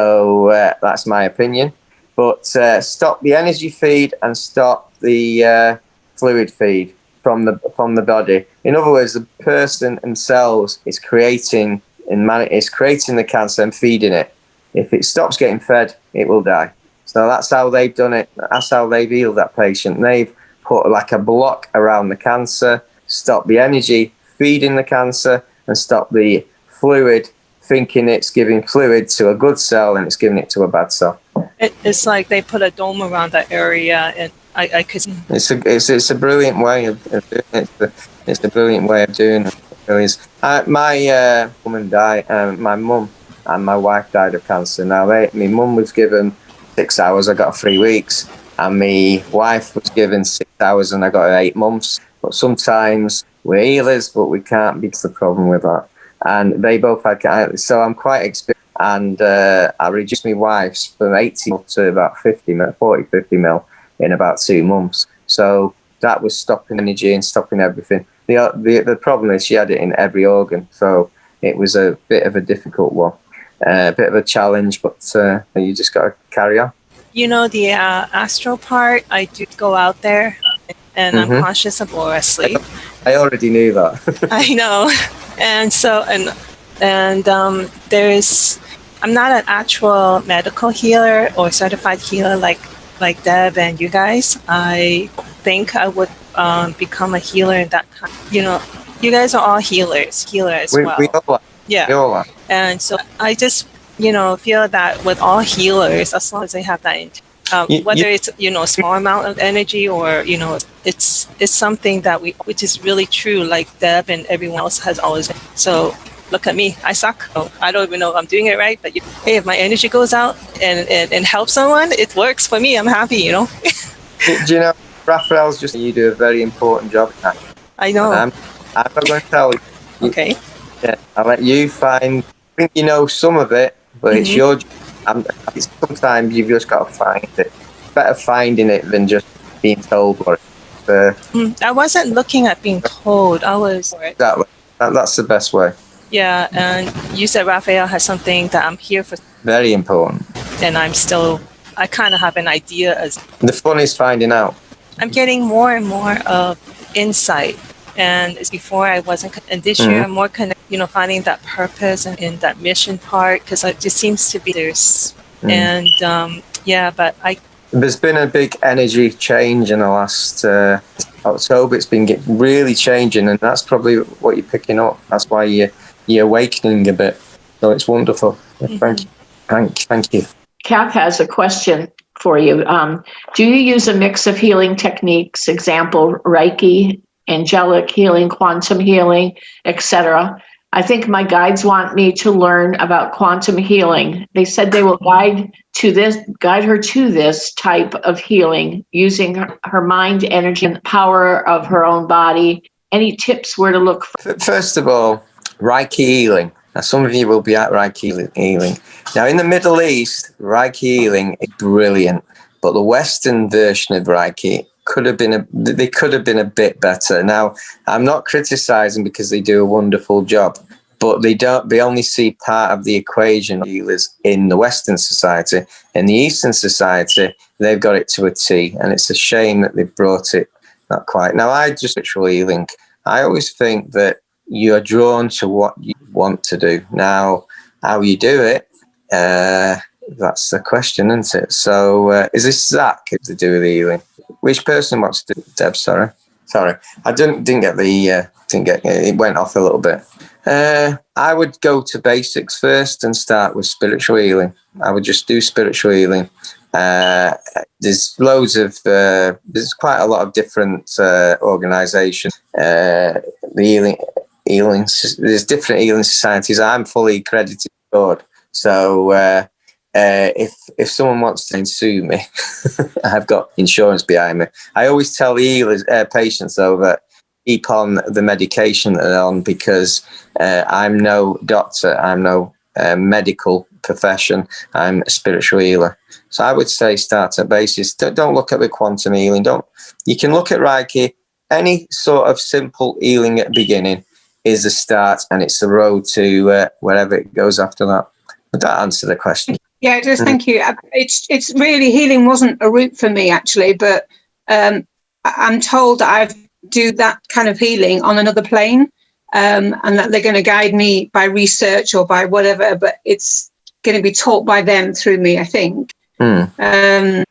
that's my opinion. But stop the energy feed and stop the fluid feed from the body. In other words, the person themselves is creating the cancer and feeding it. If it stops getting fed, it will die. So that's how they've done it. That's how they've healed that patient. They've put like a block around the cancer, stop the energy feeding the cancer, and stop the fluid thinking it's giving fluid to a good cell and it's giving it to a bad cell. It's like they put a dome around that area, and I could. It's a brilliant way of doing it. It's a brilliant way of doing it. It really is. My woman died. My mum and my wife died of cancer. Now, my mum was given 6 hours. I got 3 weeks, and my wife was given 6 hours, and I got 8 months. But sometimes we're healers, but we can't beat the problem with that. And they both had cancer, so I'm quite experienced. And I reduced my wife's from 80 mil to about 50 mil in about 2 months. So that was stopping energy and stopping everything. The problem is she had it in every organ, so it was a bit of a difficult one. A bit of a challenge, but you just got to carry on. You know, the astral part, I do go out there and I'm conscious of or asleep. I already knew that. I know. And so, I'm not an actual medical healer or certified healer like Deb and you guys. I think I would become a healer in that kind. You know, you guys are all healers as well. We all are. Yeah. We all are. And so I just, feel that with all healers, as long as they have that, whether it's, a small amount of energy or, it's something that which is really true, like Deb and everyone else has always been. So look at me, I suck. I don't even know if I'm doing it right, but hey, if my energy goes out and helps someone, it works for me. I'm happy, Do you know, Raphael's you do a very important job in that. I know. I'm not going to tell you. Okay. Yeah, I'll let you find. I think you know some of it, but it's your job. Sometimes you've just got to find it. It's better finding it than just being told what it. I wasn't looking at being told. I was. Exactly. That's the best way. Yeah, and you said Raphael has something that I'm here for. Very important. And I kind of have an idea as. The fun is finding out. I'm getting more and more of insight. And it's before I wasn't, and this year I'm more finding that purpose and in that mission part, because it just seems to be there's, and but there's been a big energy change in the last October. It's been really changing, and that's probably what you're picking up. That's why you're awakening a bit. So it's wonderful. Thank you. Kath has a question for you. Do you use a mix of healing techniques, example, Reiki, angelic healing, quantum healing, etc.? I think my guides want me to learn about quantum healing. They said they will guide her to this type of healing using her mind, energy, and power of her own body. Any tips where to look for? First of all, Reiki healing Now, some of you will be at Reiki healing. Now, in the Middle East, Reiki healing is brilliant, but the Western version of Reiki could have been a bit better. Now, I'm not criticizing because they do a wonderful job, but they only see part of the equation of healers in the Western society. In the Eastern society, they've got it to a T, and it's a shame that they've brought it not quite. Now, spiritual healing. I always think that you are drawn to what you want to do. Now, how you do it, that's the question, isn't it? So, is this Zach to do with the healing? Which person wants to do it? Deb, sorry. I didn't get it went off a little bit. I would go to basics first and start with spiritual healing. I would just do spiritual healing. There's quite a lot of different organisations. There's different healing societies. I'm fully accredited board. So if someone wants to sue me, I've got insurance behind me. I always tell the healers, patients though, that keep on the medication that they're on, because I'm no doctor, I'm no medical profession, I'm a spiritual healer. So I would say start at basis. Don't look at the quantum healing. You can look at Reiki. Any sort of simple healing at the beginning is a start, and it's the road to wherever it goes after that. Would that answer the question? Yeah, it does. Thank you. It's really, healing wasn't a route for me actually, but I'm told that I do that kind of healing on another plane, and that they're going to guide me by research or by whatever, but it's going to be taught by them through me, I think. And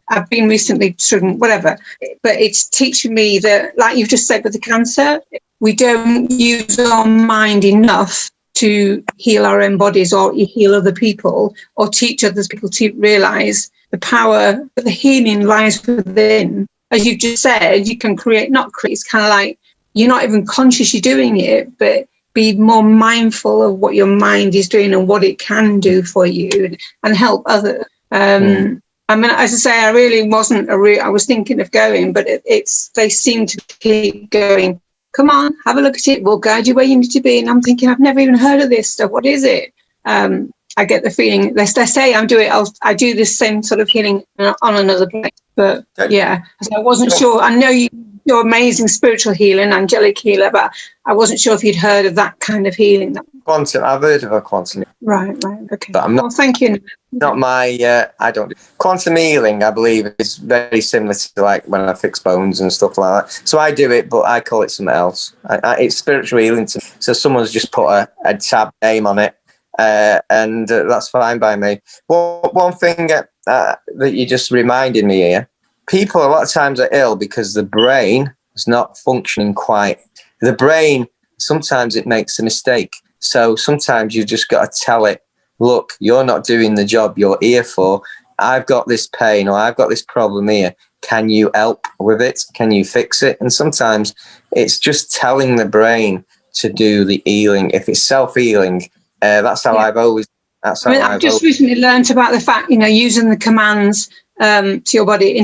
I've been recently student, whatever, but it's teaching me that, like you've just said with the cancer, we don't use our mind enough to heal our own bodies or heal other people or teach others people to realise the power that the healing lies within. As you've just said, you can it's kind of like you're not even conscious you're doing it, but be more mindful of what your mind is doing and what it can do for you and help others. I mean, as I say, I really wasn't I was thinking of going, but they seem to keep going. Come on, have a look at it. We'll guide you where you need to be. And I'm thinking, I've never even heard of this stuff. What is it? I get the feeling they say I do this same sort of healing on another place. But yeah, so I wasn't sure. I know you're amazing spiritual healer and angelic healer, but I wasn't sure if you'd heard of that kind of healing. Quantum, I've heard of a quantum. Right, okay. But I'm not. Well, thank you. Not my. I don't. Quantum healing, I believe, is very similar to like when I fix bones and stuff like that. So I do it, but I call it something else. It's spiritual healing. So someone's just put a tab name on it, and that's fine by me. One thing that you just reminded me here: people a lot of times are ill because the brain is not functioning quite. The brain sometimes it makes a mistake. So sometimes you just got to tell it, look, you're not doing the job you're here for. I've got this pain or I've got this problem here. Can you help with it? Can you fix it? And sometimes it's just telling the brain to do the healing. If it's self-healing, that's how I've always... I've just recently learned about the fact, using the commands to your body.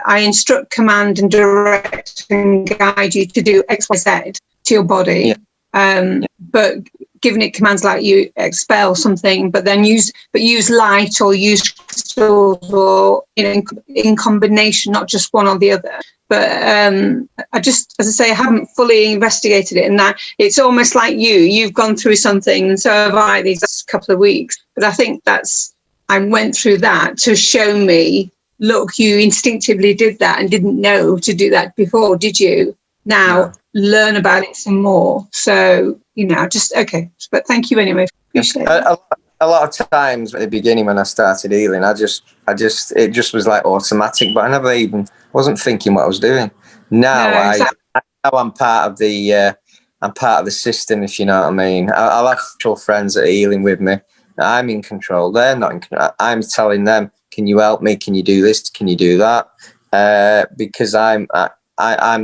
I instruct, command and direct and guide you to do X, Y, Z to your body. But giving it commands like you expel something, but then use light or use crystals or in combination, not just one or the other. But I just, as I say, I haven't fully investigated it, and that it's almost like you've gone through something, and so have I these last couple of weeks. But I think I went through that to show me, look, you instinctively did that and didn't know to do that before, did you? Now learn about it some more. So okay. But thank you anyway. Appreciate it. A lot of times at the beginning when I started healing, it just was like automatic, but I never even wasn't thinking what I was doing. Now I'm part of the system, if you know what I mean. I'll have actual friends that are healing with me. I'm in control. They're not in control. I'm telling them, can you help me? Can you do this? Can you do that? Because I'm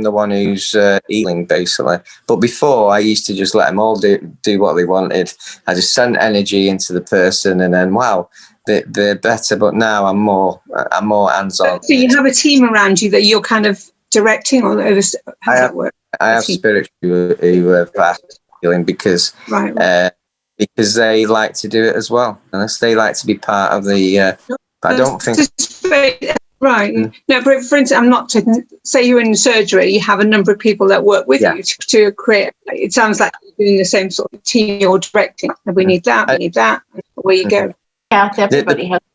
the one who's healing, basically. But before, I used to just let them all do what they wanted. I just sent energy into the person, and then they're better. But now I'm more hands-on. So you have a team around you that you're kind of directing, or how does that work? I have spirits who are vast healing because because they like to do it as well, unless they like to be part of the. But I don't think. Right. No, but for instance, I'm not taking, say you're in surgery, you have a number of people that work with you to create, it sounds like you're doing the same sort of team you're directing. We need that, we need that. Where you go. Yeah,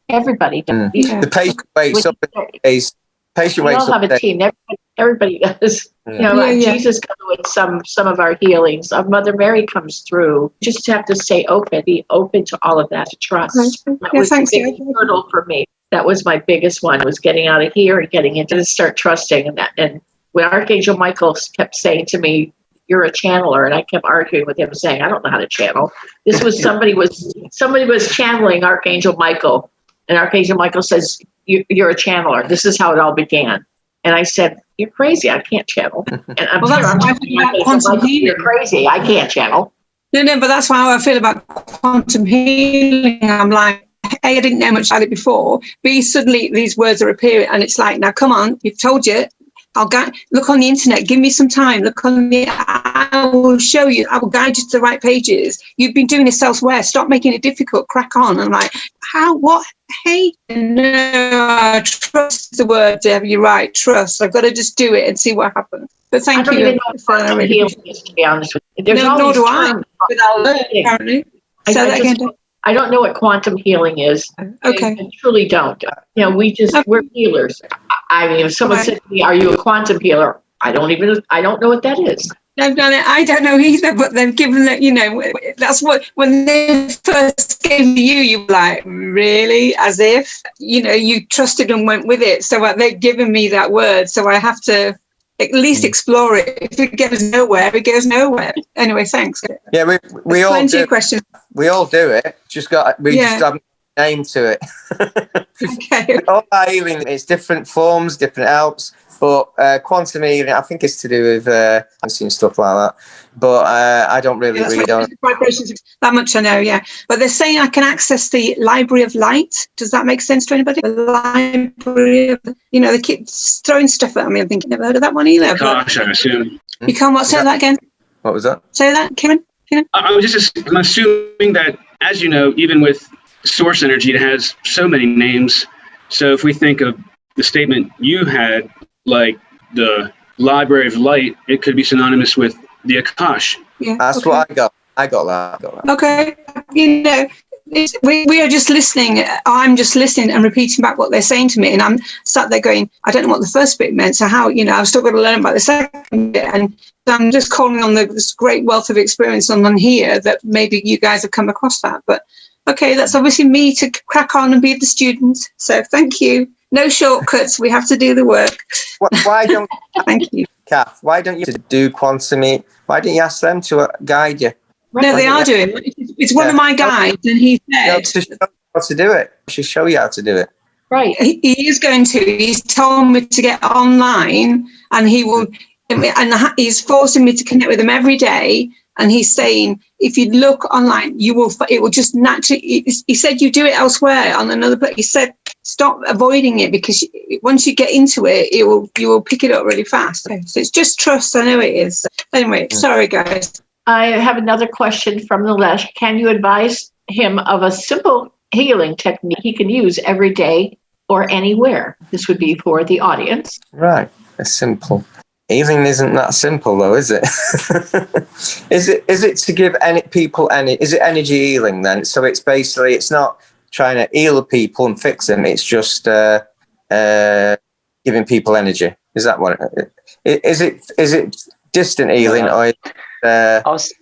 everybody does. The patient waits up days. Patient We waits all have up a team. Everybody does. Yeah. You know, like Jesus comes with some of our healings. Mother Mary comes through. Just have to stay open, be open to all of that, to trust. That was thanks. the biggest hurdle for me. That was my biggest one, was getting out of here and getting into to start trusting. And when Archangel Michael kept saying to me, "You're a channeler," and I kept arguing with him, saying, "I don't know how to channel." This was somebody was channeling Archangel Michael, and Archangel Michael says, "You're a channeler. This is how it all began." And I said, "You're crazy. I can't channel." And I'm you're crazy. I can't channel. No, but that's how I feel about quantum healing. I'm like, A, I didn't know much about it before. B, suddenly these words are appearing, and it's like, now come on, you've told you. I'll look on the internet. Give me some time. I will show you. I will guide you to the right pages. You've been doing this elsewhere. Stop making it difficult. Crack on. I'm like, how? What? Hey, no, trust the word, Deb. You're right. Trust. I've got to just do it and see what happens. But thank you. I don't even know what quantum healing is, to be honest with you. There's nor do I. But I'll learn, apparently. Say that again. I don't know what quantum healing is. Okay. I truly don't. You know, we're healers. I mean, if someone said to me, "Are you a quantum healer?" I don't know what that is. No, I don't know either, but they've given that, you know, that's what, when they first came to you, you were like, really? As if, you know, you trusted and went with it. So they've given me that word. So I have to at least explore it. If it goes nowhere, it goes nowhere. Anyway, thanks. Yeah, we all plenty do. Of questions. We all do it. Just have a name to it. Okay. All our healing, it's different forms, different helps. But quantum healing, I think it's to do with fancy and stuff like that. But I don't really don't. Vibrations, that much I know, yeah. But they're saying I can access the Library of Light. Does that make sense to anybody? The Library of, you know, they keep throwing stuff at me. I'm thinking, never heard of that one either. Gosh, I assume. You can't say that again? What was that? Say that, Kieran? I'm assuming that, as you know, even with source energy, it has so many names. So if we think of the statement you had, like the Library of Light, it could be synonymous with the Akash. Yeah, that's what I got. I got that. Okay. You know, we are just listening. I'm just listening and repeating back what they're saying to me. And I'm sat there going, I don't know what the first bit meant. So how, you know, I've still got to learn about the second bit. And I'm just calling on this great wealth of experience on here that maybe you guys have come across that. But okay, that's obviously me to crack on and be the student. So thank you. No shortcuts. We have to do the work. Why don't thank you, Kath? Why don't you do quantum? Why don't you ask them to guide you? No, they are doing it. It's one of my guides, and he said to show you how to do it. She'll show you how to do it. Right. He is going to. He's told me to get online, and he will. And he's forcing me to connect with him every day. And he's saying, if you look online, it will just naturally, he said, you do it elsewhere on another, but he said, stop avoiding it, because once you get into it, you will pick it up really fast. So it's just trust. I know it is. Anyway, sorry, guys. I have another question from Nilesh. Can you advise him of a simple healing technique he can use every day or anywhere? This would be for the audience. Right. It's simple. Healing isn't that simple, though, is it? Is it to give people is it energy healing then? So it's basically, it's not trying to heal the people and fix them. It's just giving people energy. Is that what is it distant healing or? I was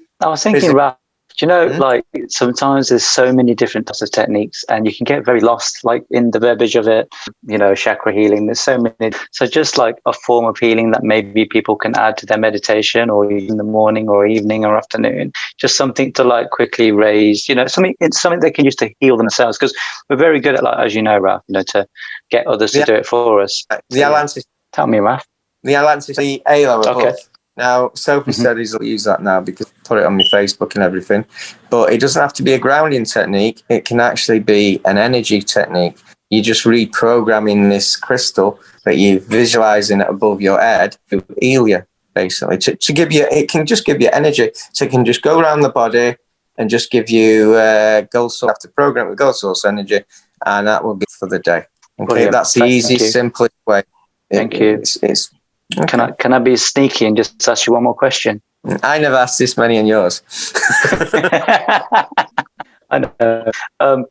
thinking, Raph, do you know, like sometimes there's so many different types of techniques and you can get very lost, like in the verbiage of it, you know, chakra healing, there's so many. So just like a form of healing that maybe people can add to their meditation or in the morning or evening or afternoon, just something to like quickly raise, you know, it's something they can use to heal themselves, because we're very good at, like, as you know, Raph, you know, to get others to do it for us. The Atlantis. Tell me, Raph. The Atlantis, the HALO above. Okay. Now, Sophie said he'll use that now because I put it on my Facebook and everything. But it doesn't have to be a grounding technique. It can actually be an energy technique. You're just reprogramming this crystal that you're visualizing above your head to heal you, basically. To give you, it can just give you energy. So it can just go around the body and just give you gold source after program with gold source energy, and that will be for the day. Okay, Brilliant. that's the Thank easiest, you. simplest way. Thank you. It's okay. Can I be sneaky and just ask you one more question? I never asked this many on yours. I know.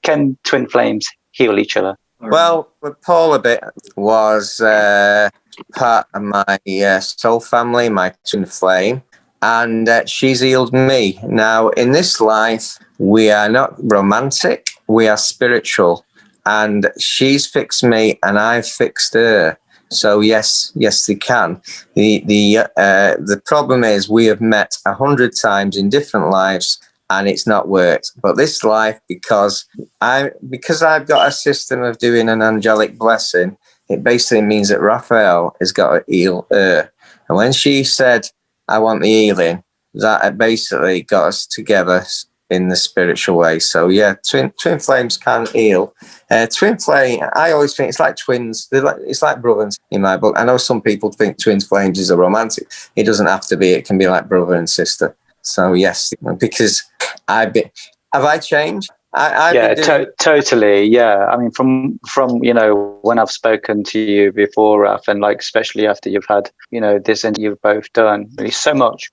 Can twin flames heal each other? Well, with Paul a bit was part of my soul family, my twin flame, and she's healed me. Now, in this life, we are not romantic, we are spiritual, and she's fixed me and I've fixed her. So yes, they can. The problem is we have met 100 times in different lives, and it's not worked. But this life, because I've got a system of doing an angelic blessing, it basically means that Raphael has got to heal her. And when she said, I want the healing, that basically got us together in the spiritual way. So yeah, twin flames can heal. Twin flame, I always think it's like twins. It's like brothers in my book. I know some people think twin flames is a romantic. It doesn't have to be. It can be like brother and sister. So yes, because have I changed? Totally. Yeah. I mean, from when I've spoken to you before, Raf, and like especially after you've had this, and you've both done really so much.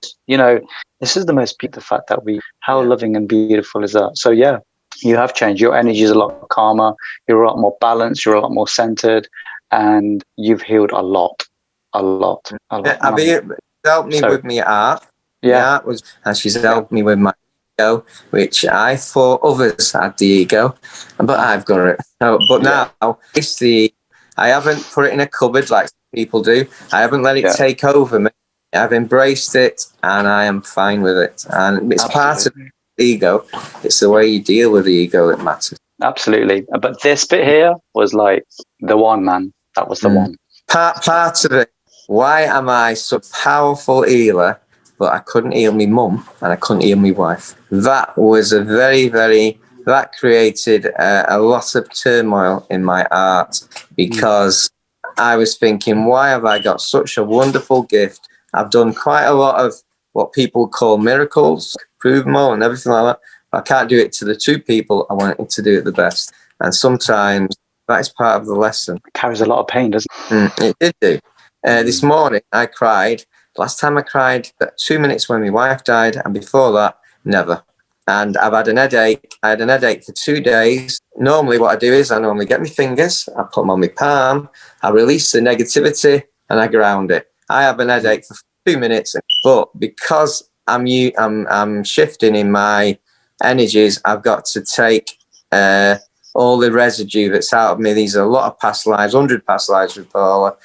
This is the most beautiful fact that how loving and beautiful is that? So yeah, you have changed. Your energy is a lot calmer. You're a lot more balanced. You're a lot more centered, and you've healed a lot. Abby helped me with my art. Yeah, and she's helped me with my ego, which I thought others had the ego, but I've got it. But now I haven't put it in a cupboard like people do. I haven't let it take over me. I've embraced it, and I am fine with it. And it's part of the ego. It's the way you deal with the ego that matters. Absolutely. But this bit here was like the one, man. That was the one. Part of it. Why am I so powerful healer? But I couldn't heal my mum and I couldn't heal my wife. That was that created a lot of turmoil in my heart, because I was thinking, why have I got such a wonderful gift? I've done quite a lot of what people call miracles, prove more and everything like that. But I can't do it to the two people I wanted to do it the best. And sometimes that is part of the lesson. It carries a lot of pain, doesn't it? It did do. This morning I cried. Last time I cried, 2 minutes when my wife died, and before that, never. And I've had an headache. I had an headache for 2 days. Normally what I do is I normally get my fingers, I put them on my palm, I release the negativity, and I ground it. I have an headache for 2 minutes, but because I'm shifting in my energies, I've got to take all the residue that's out of me. These are a lot of past lives, 100 past lives with Paula.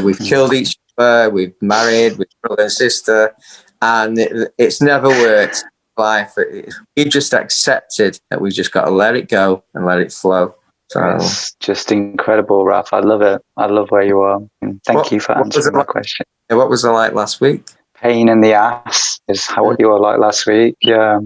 We've killed each other, we've married, we're brother and sister, and it's never worked in life. We just accepted that we've just got to let it go and let it flow. So it's just incredible, Raf. I love it. I love where you are. Thank you for answering my question. What was it like last week? Pain in the ass is what you were like last week. Yeah.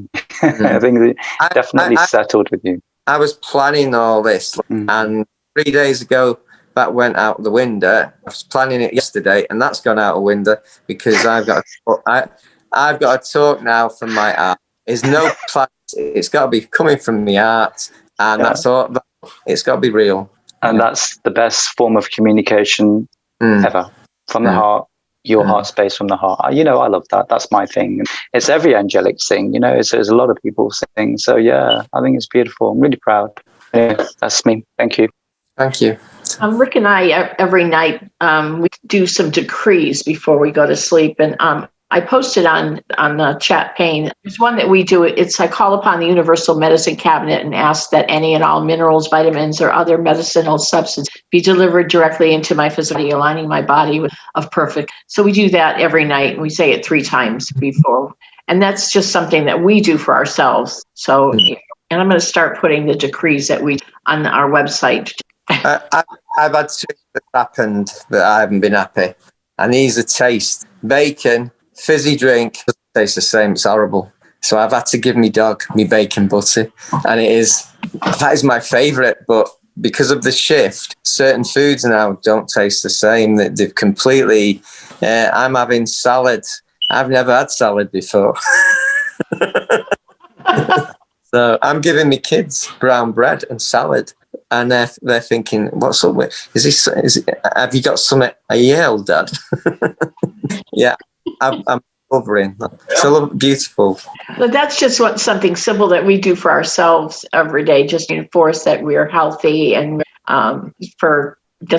I think it definitely settled with you. I was planning all this, and 3 days ago, that went out the window. I was planning it yesterday, and that's gone out the window because I've got to talk now from my heart. There's no plan. It's got to be coming from the heart, and that's all. It's got to be real. And that's the best form of communication ever. From the heart, your heart space from the heart. I love that. That's my thing. It's every angelic thing, it's a lot of people's thing. So yeah, I think it's beautiful. I'm really proud. Yeah, that's me. Thank you. Thank you. Rick and I, every night, we do some decrees before we go to sleep. And I posted on the chat pane. There's one that we do. I call upon the Universal Medicine Cabinet and ask that any and all minerals, vitamins, or other medicinal substance be delivered directly into my facility, aligning my body of perfect. So we do that every night. And we say it 3 times before. And that's just something that we do for ourselves. So, and I'm going to start putting the decrees that we on our website. I've had 2 that happened that I haven't been happy. And these are taste. Bacon, fizzy drink, doesn't taste the same. It's horrible. So I've had to give me dog me bacon butty. And that is my favourite. But because of the shift, certain foods now don't taste the same. They've completely... I'm having salad. I've never had salad before. So I'm giving my kids brown bread and salad, and they're thinking, "What's up with? Have you got something?" Yeah, old Dad. Yeah, I'm covering. So beautiful. But that's just something simple that we do for ourselves every day, just to enforce that we're healthy, and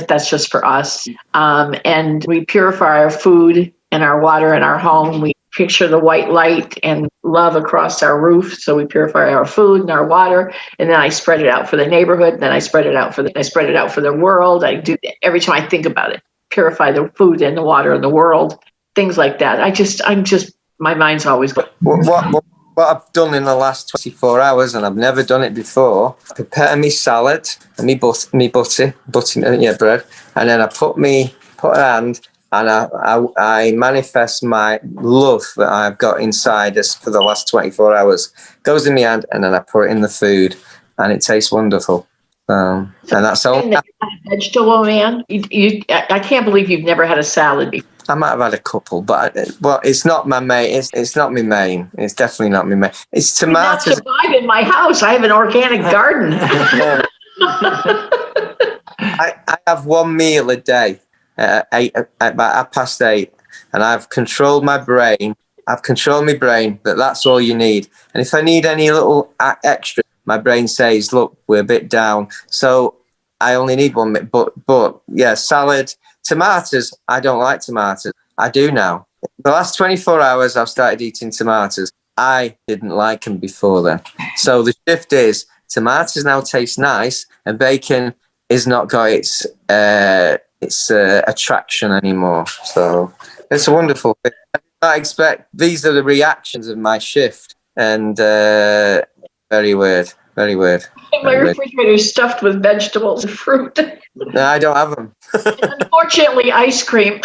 that's just for us. And we purify our food and our water in our home. We picture the white light and love across our roof. So we purify our food and our water, and then I spread it out for the neighborhood. And then I spread it out for the world. I do every time I think about it, purify the food and the water in the world, things like that. My mind's always going. What I've done in the last 24 hours, and I've never done it before, prepare me salad and me butter, bread, and then I put a hand, and I manifest my love that I've got inside us for the last 24 hours. Goes in my hand, and then I put it in the food, and it tastes wonderful. And that's all. Vegetable man, I can't believe you've never had a salad before. I might have had a couple, but it's not my main. It's not my main. It's definitely not my main. It's tomatoes. Not survive in my house. I have an organic garden. I have one meal a day at about 8:30, and I've controlled my brain. That that's all you need. And if I need any little extra, my brain says, "Look, we're a bit down." So I only need one. But yeah, salad. Tomatoes, I don't like tomatoes. I do now. The last 24 hours, I've started eating tomatoes. I didn't like them before then. So the shift is tomatoes now taste nice, and bacon is not got its attraction anymore. So it's a wonderful thing. I expect these are the reactions of my shift, and very weird, very weird. My refrigerator is stuffed with vegetables and fruit. No, I don't have them. Unfortunately, ice cream.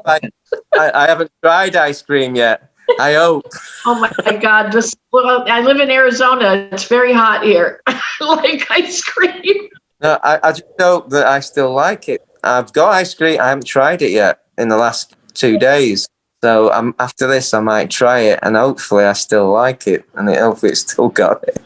I haven't tried ice cream yet. I hope. Oh my God! I live in Arizona. It's very hot here. I like ice cream. No, I just hope that I still like it. I've got ice cream. I haven't tried it yet in the last 2 days. So after this, I might try it, and hopefully I still like it, and hopefully it's still got it.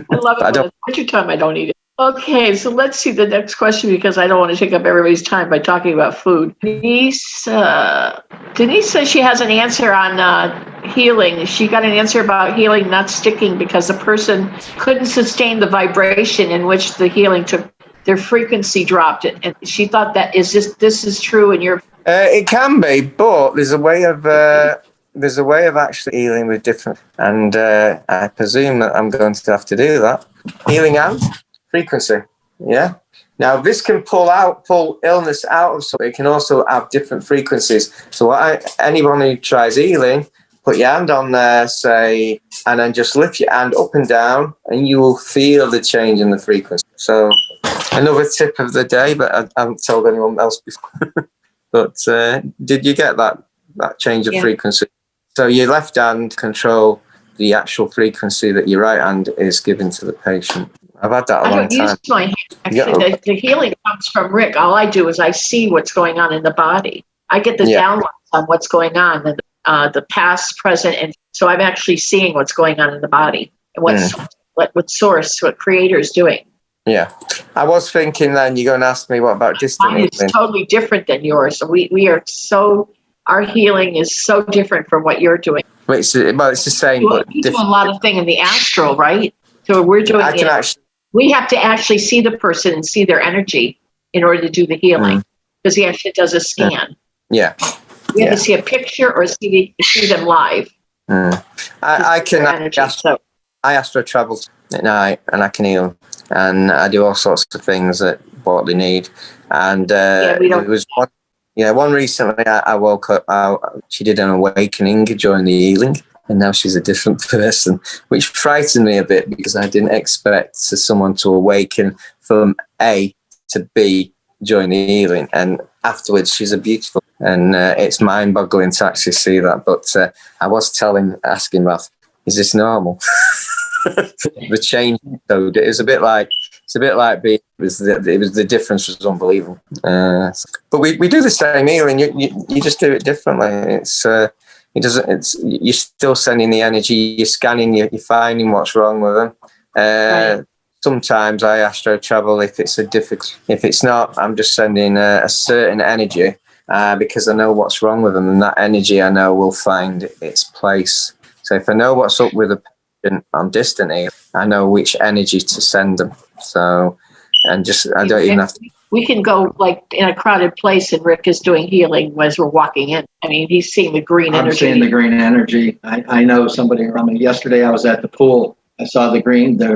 I love it. At your time, I don't eat it. Okay, so let's see the next question, because I don't want to take up everybody's time by talking about food. Denise says she has an answer on healing. She got an answer about healing not sticking because the person couldn't sustain the vibration in which the healing took. Their frequency dropped it, and she thought this is true in your. It can be, but there's a way of actually healing with different, and I presume that I'm going to have to do that. Healing and frequency, yeah. Now this can pull illness out of something. It can also have different frequencies. So anyone who tries healing, put your hand on there, say, and then just lift your hand up and down, and you will feel the change in the frequency. So another tip of the day, but I haven't told anyone else before. But did you get that change of frequency? So your left hand control the actual frequency that your right hand is giving to the patient. I've had that a long time. I don't use my hand. Actually, the healing comes from Rick. All I do is I see what's going on in the body. I get the downloads on what's going on, the past, present, and so I'm actually seeing what's going on in the body and what creator is doing. Yeah, I was thinking then you're going to ask me what about distant healing. It's totally different than yours. So we are our healing is so different from what you're doing. It's the same. But you do a lot of things in the astral, right? So we're doing we have to actually see the person and see their energy in order to do the healing, because he actually does a scan. Yeah. We have to see a picture or see them live. I can I astral travel at night, and I can heal, and I do all sorts of things that what they need. And it was one recently. I woke up. She did an awakening during the healing, and now she's a different person, which frightened me a bit because I didn't expect someone to awaken from A to B during the healing, and afterwards she's a beautiful. And it's mind-boggling to actually see that. But I was asking Raph, is this normal? The change. So it was a bit like being. The difference was unbelievable. But we do the same healing. You just do it differently. You're still sending the energy. You're scanning. You're finding what's wrong with them. Right. Sometimes I astro travel if it's a difficult. If it's not, I'm just sending a certain energy because I know what's wrong with them, and that energy I know will find its place. So if I know what's up with a patient on distant healing, I know which energy to send them. So, and just I don't even have to. We can go like in a crowded place, and Rick is doing healing as we're walking in. I mean, he's seeing the green I'm energy. seeing the green energy. I know somebody around me. Yesterday I was at the pool. I saw the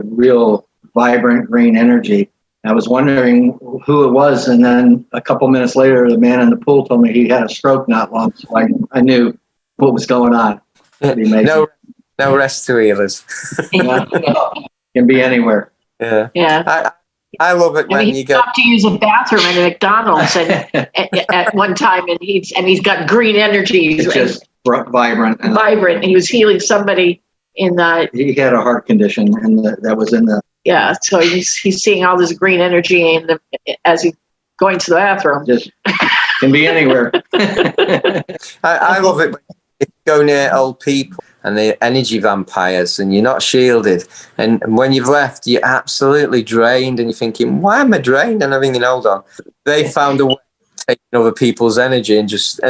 real vibrant green energy. I was wondering who it was, and then a couple minutes later, the man in the pool told me he had a stroke not long, so I knew what was going on. No rest to healers. Can be anywhere. Yeah. Yeah. I love it when he you go. stopped to use a bathroom at a McDonald's and at one time, and he's got green energy. It's just vibrant. Vibrant. He was healing somebody in the. He had a heart condition, and that was in the. Yeah, so he's seeing all this green energy as he's going to the bathroom. Just can be anywhere. I love it when you go near old people and they're energy vampires and you're not shielded. And when you've left, you're absolutely drained and you're thinking, why am I drained? And I'm thinking, hold on. They found a way of taking other people's energy and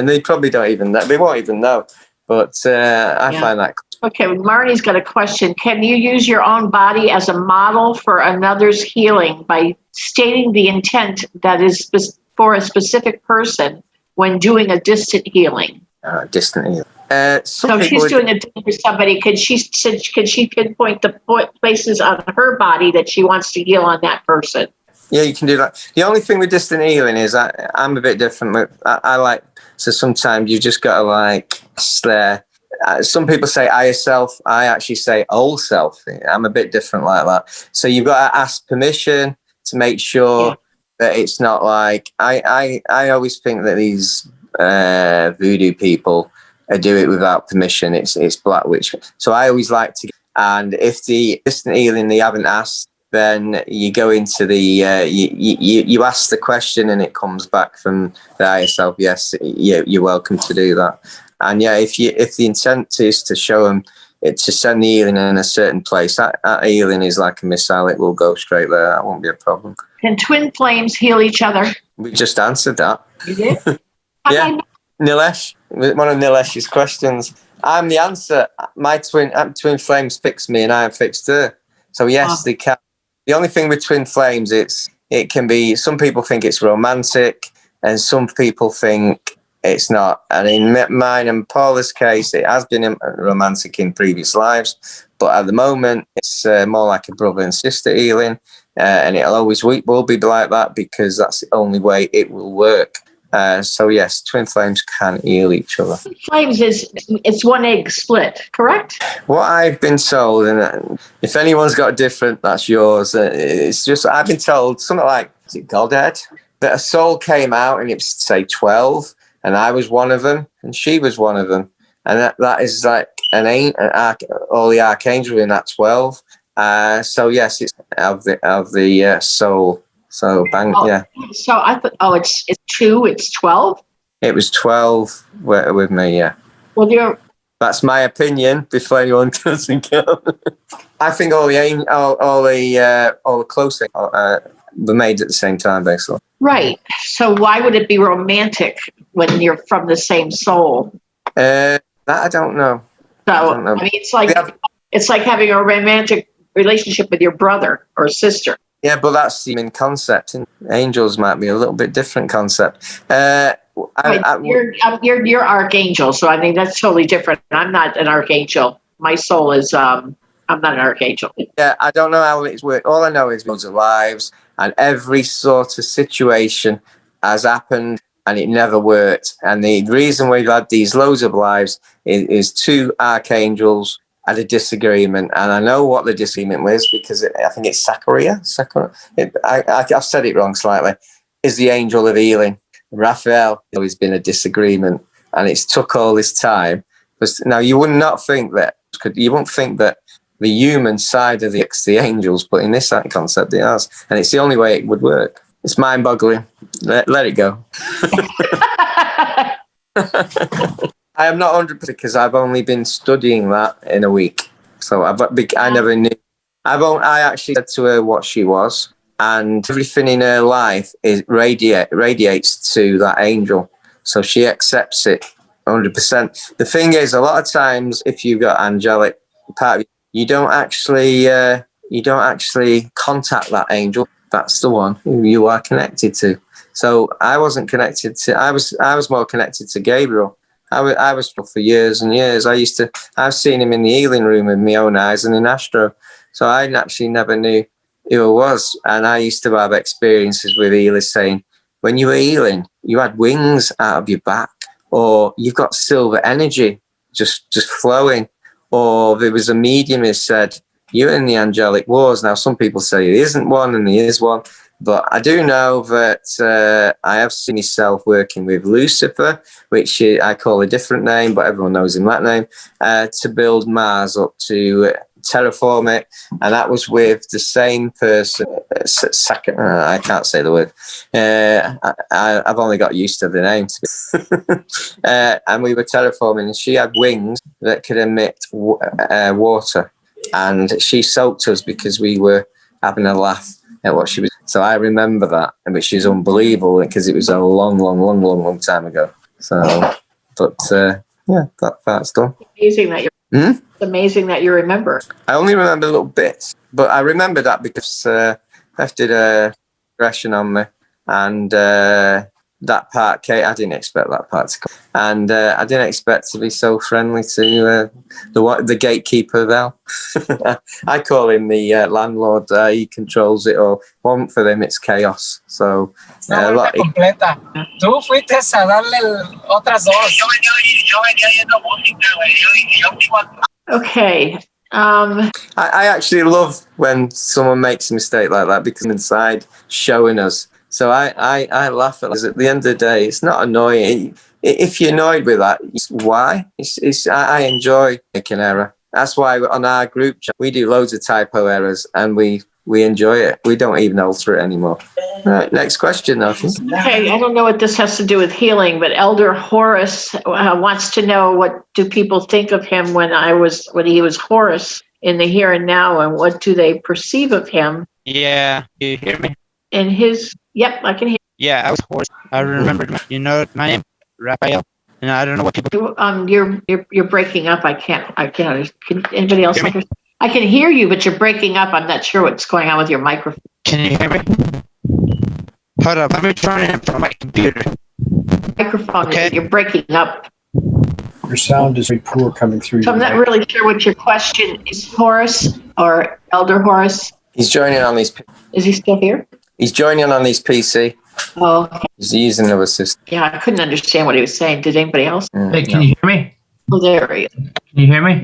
they probably don't even know. They won't even know. But I find that. Okay, Marnie's got a question. Can you use your own body as a model for another's healing by stating the intent that is for a specific person when doing a distant healing? Distant healing. So she's doing it for somebody. Could she pinpoint the places on her body that she wants to heal on that person? Yeah, you can do that. The only thing with distant healing is I'm a bit different. I like, so sometimes you just got to like stare. Some people say higher self. I actually say old self. I'm a bit different like that. So you've got to ask permission to make sure that it's not like I always think that these voodoo people do it without permission. It's black witch. So I always like to. And if the distant healing they haven't asked, then you go into the you ask the question and it comes back from the higher self. Yes, you're welcome to do that. And if the intent is to show them, to send the healing in a certain place, that healing is like a missile. It will go straight there. That won't be a problem. Can twin flames heal each other? We just answered that. You did? Yeah. Nilesh, one of Nilesh's questions. I'm the answer. My twin flames fixed me and I have fixed her. So yes, they can. The only thing with twin flames, it can be, some people think it's romantic and some people think it's not. And in mine and Paula's case, it has been romantic in previous lives, but at the moment, it's more like a brother and sister healing, and it'll always will be like that because that's the only way it will work. So yes, twin flames can heal each other. Flames it's one egg split, correct? What I've been told, and if anyone's got different, that's yours. It's just I've been told something like, is it Godhead? That a soul came out and it's say 12. And I was one of them, and she was one of them, and that is like all the archangels in that 12. So yes, it's of the soul. So yeah. So I thought, it's 2. It's 12. It was 12 with me. Yeah. Well, that's my opinion. Before anyone doesn't go, I think all the close things were made at the same time, basically. Right. So why would it be romantic when you're from the same soul? That I don't know. So I mean, it's like having a romantic relationship with your brother or sister. Yeah, but that's the main concept. And angels might be a little bit different concept. You're Archangel, so I mean that's totally different. I'm not an Archangel. My soul is. I'm not an Archangel. Yeah, I don't know how it's worked. All I know is loads of lives, and every sort of situation has happened, and it never worked. And the reason we've had these loads of lives is 2 archangels had a disagreement, and I know what the disagreement was because I think it's Sakuria. I've said it wrong slightly. Is the angel of healing Raphael? There's always been a disagreement, and it's took all this time. Now you would not think that. You wouldn't think that the human side of the angels, but in this concept it has. And it's the only way it would work. It's mind-boggling. Let it go. I am not 100% because I've only been studying that in a week. So I never knew. I actually said to her what she was, and everything in her life radiates to that angel. So she accepts it 100%. The thing is, a lot of times, if you've got angelic part of you, you don't actually contact that angel. That's the one who you are connected to. So I wasn't connected to. I was more connected to Gabriel. I was for years and years. I've seen him in the healing room with my own eyes and in Astro. So I actually never knew who it was. And I used to have experiences with healers saying, when you were healing, you had wings out of your back, or you've got silver energy just flowing. Or there was a medium who said, you're in the angelic wars. Now, some people say it isn't one and there is one. But I do know that I have seen myself working with Lucifer, which I call a different name, but everyone knows him that name, to build Mars up, to terraform it. And that was with the same person. I can't say the word. I've only got used to the name. And we were terraforming, and she had wings that could emit water. And she soaked us because we were having a laugh at what she was. So I remember that, which is unbelievable because it was a long time ago. So, but yeah, that's done. Amazing that It's amazing that you remember. I only remember little bits, but I remember that because Beth did a regression on me, and that part, Kate, I didn't expect that part to come, and I didn't expect to be so friendly to the gatekeeper Val. I call him the landlord. He controls it all. One for them, it's chaos. So completa. Tú fuiste a darle otras dos. Okay. I actually love when someone makes a mistake like that because inside showing us. So I laugh at it. At the end of the day, it's not annoying. If you're annoyed with that, why? I enjoy making error. That's why on our group chat, we do loads of typo errors and we enjoy it. We don't even alter it anymore. All right, next question, Nathan. Okay, I don't know what this has to do with healing, but Elder Horus wants to know, what do people think of him when he was Horus in the here and now, and what do they perceive of him? Yeah, you hear me? In his, yep, I can hear. Yeah, I was Horus. I remembered my name, Raphael, and I don't know what people. You're breaking up. I can't. Can anybody else understand? I can hear you, but you're breaking up. I'm not sure what's going on with your microphone. Can you hear me? Hold up, let me turn it from my computer. Microphone, okay. You're breaking up. Your sound is very poor coming through. So I'm not really sure what your question is, Horus or Elder Horus. He's joining on his. Is he still here? He's joining on his PC. Oh, okay. He's using another system. Yeah, I couldn't understand what he was saying. Did anybody else? Hey, can you hear me? Oh, there he is. Can you hear me?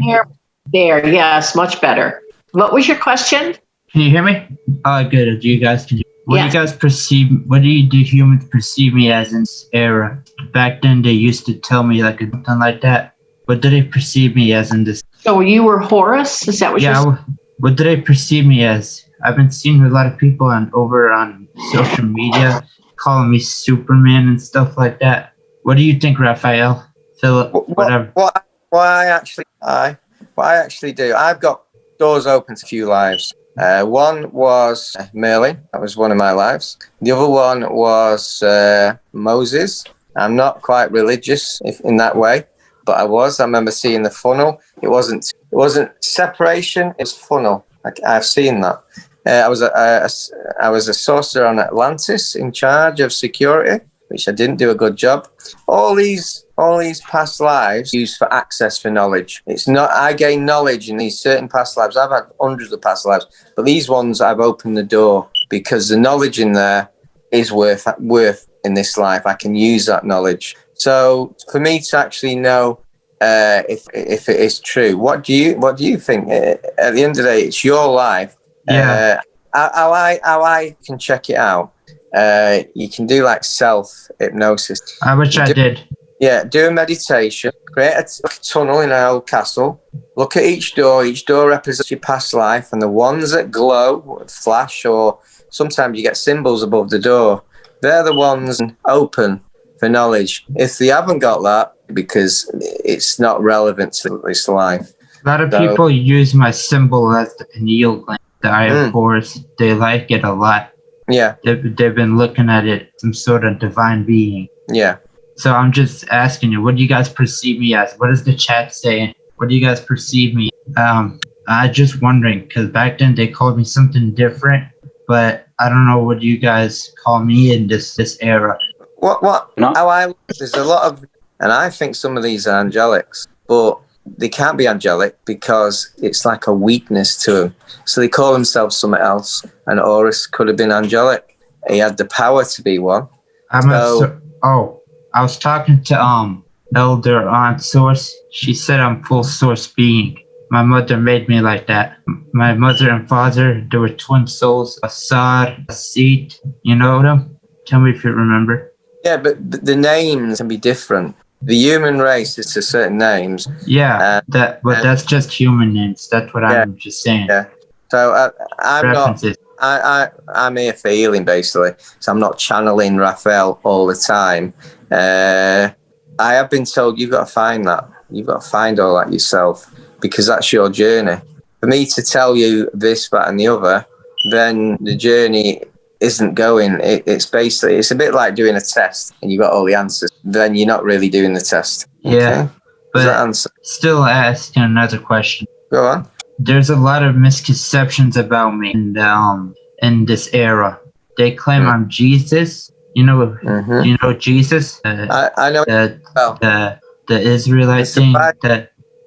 There, yes, much better. What was your question? Can you hear me? Oh, good. Do you guys? What do you guys perceive? What do humans perceive me as in this era? Back then, they used to tell me like something like that. What do they perceive me as in this? So you were Horus? Is that what you're saying? What do they perceive me as? I've been seeing a lot of people over on social media calling me Superman and stuff like that. What do you think, Raphael? Philip, whatever. What I actually do, I've got doors open to a few lives. One was Merlin. That was one of my lives. The other one was Moses. I'm not quite religious in that way, but I was. I remember seeing the funnel. It wasn't separation. It's funnel. I've seen that. I was a sorcerer on Atlantis in charge of security, which I didn't do a good job. All these past lives used for access for knowledge. It's not I gain knowledge in these certain past lives. I've had hundreds of past lives, but these ones I've opened the door because the knowledge in there is worth in this life. I can use that knowledge. So for me to actually know if it is true, what do you think? At the end of the day, it's your life. Yeah. How I can check it out. You can do like self hypnosis. I wish I did. Yeah, do a meditation, create a tunnel in an old castle, look at each door represents your past life, and the ones that glow, flash, or sometimes you get symbols above the door, they're the ones open for knowledge. If they haven't got that, because it's not relevant to this life. A lot of people use my symbol as the pineal gland, the eye of Horus. They like it a lot. Yeah. They've been looking at it, some sort of divine being. Yeah. So I'm just asking you, what do you guys perceive me as? What is the chat saying? What do you guys perceive me? I just wondering, because back then they called me something different, but I don't know what you guys call me in this era. There's a lot of, and I think some of these are angelics, but they can't be angelic because it's like a weakness to them. So they call themselves something else, and Horus could have been angelic. He had the power to be one. I was talking to Elder on Source. She said I'm full source being. My mother made me like that. My mother and father, they were twin souls. Assad, Asid, you know them? Tell me if you remember. Yeah, but the names can be different. The human race is to certain names. Yeah, but that's just human names. That's what I'm just saying. Yeah. So I'm References. I'm here for healing, basically. So I'm not channeling Raphael all the time. I have been told you've got to find that. You've got to find all that yourself, because that's your journey. For me to tell you this, that, and the other, then the journey isn't going. It's basically, it's a bit like doing a test and you got all the answers. Then you're not really doing the test. Yeah. Okay? Does that answer? Still asking another question. Go on. There's a lot of misconceptions about me in this era. They claim I'm Jesus. You know Jesus. I know the Israelite thing.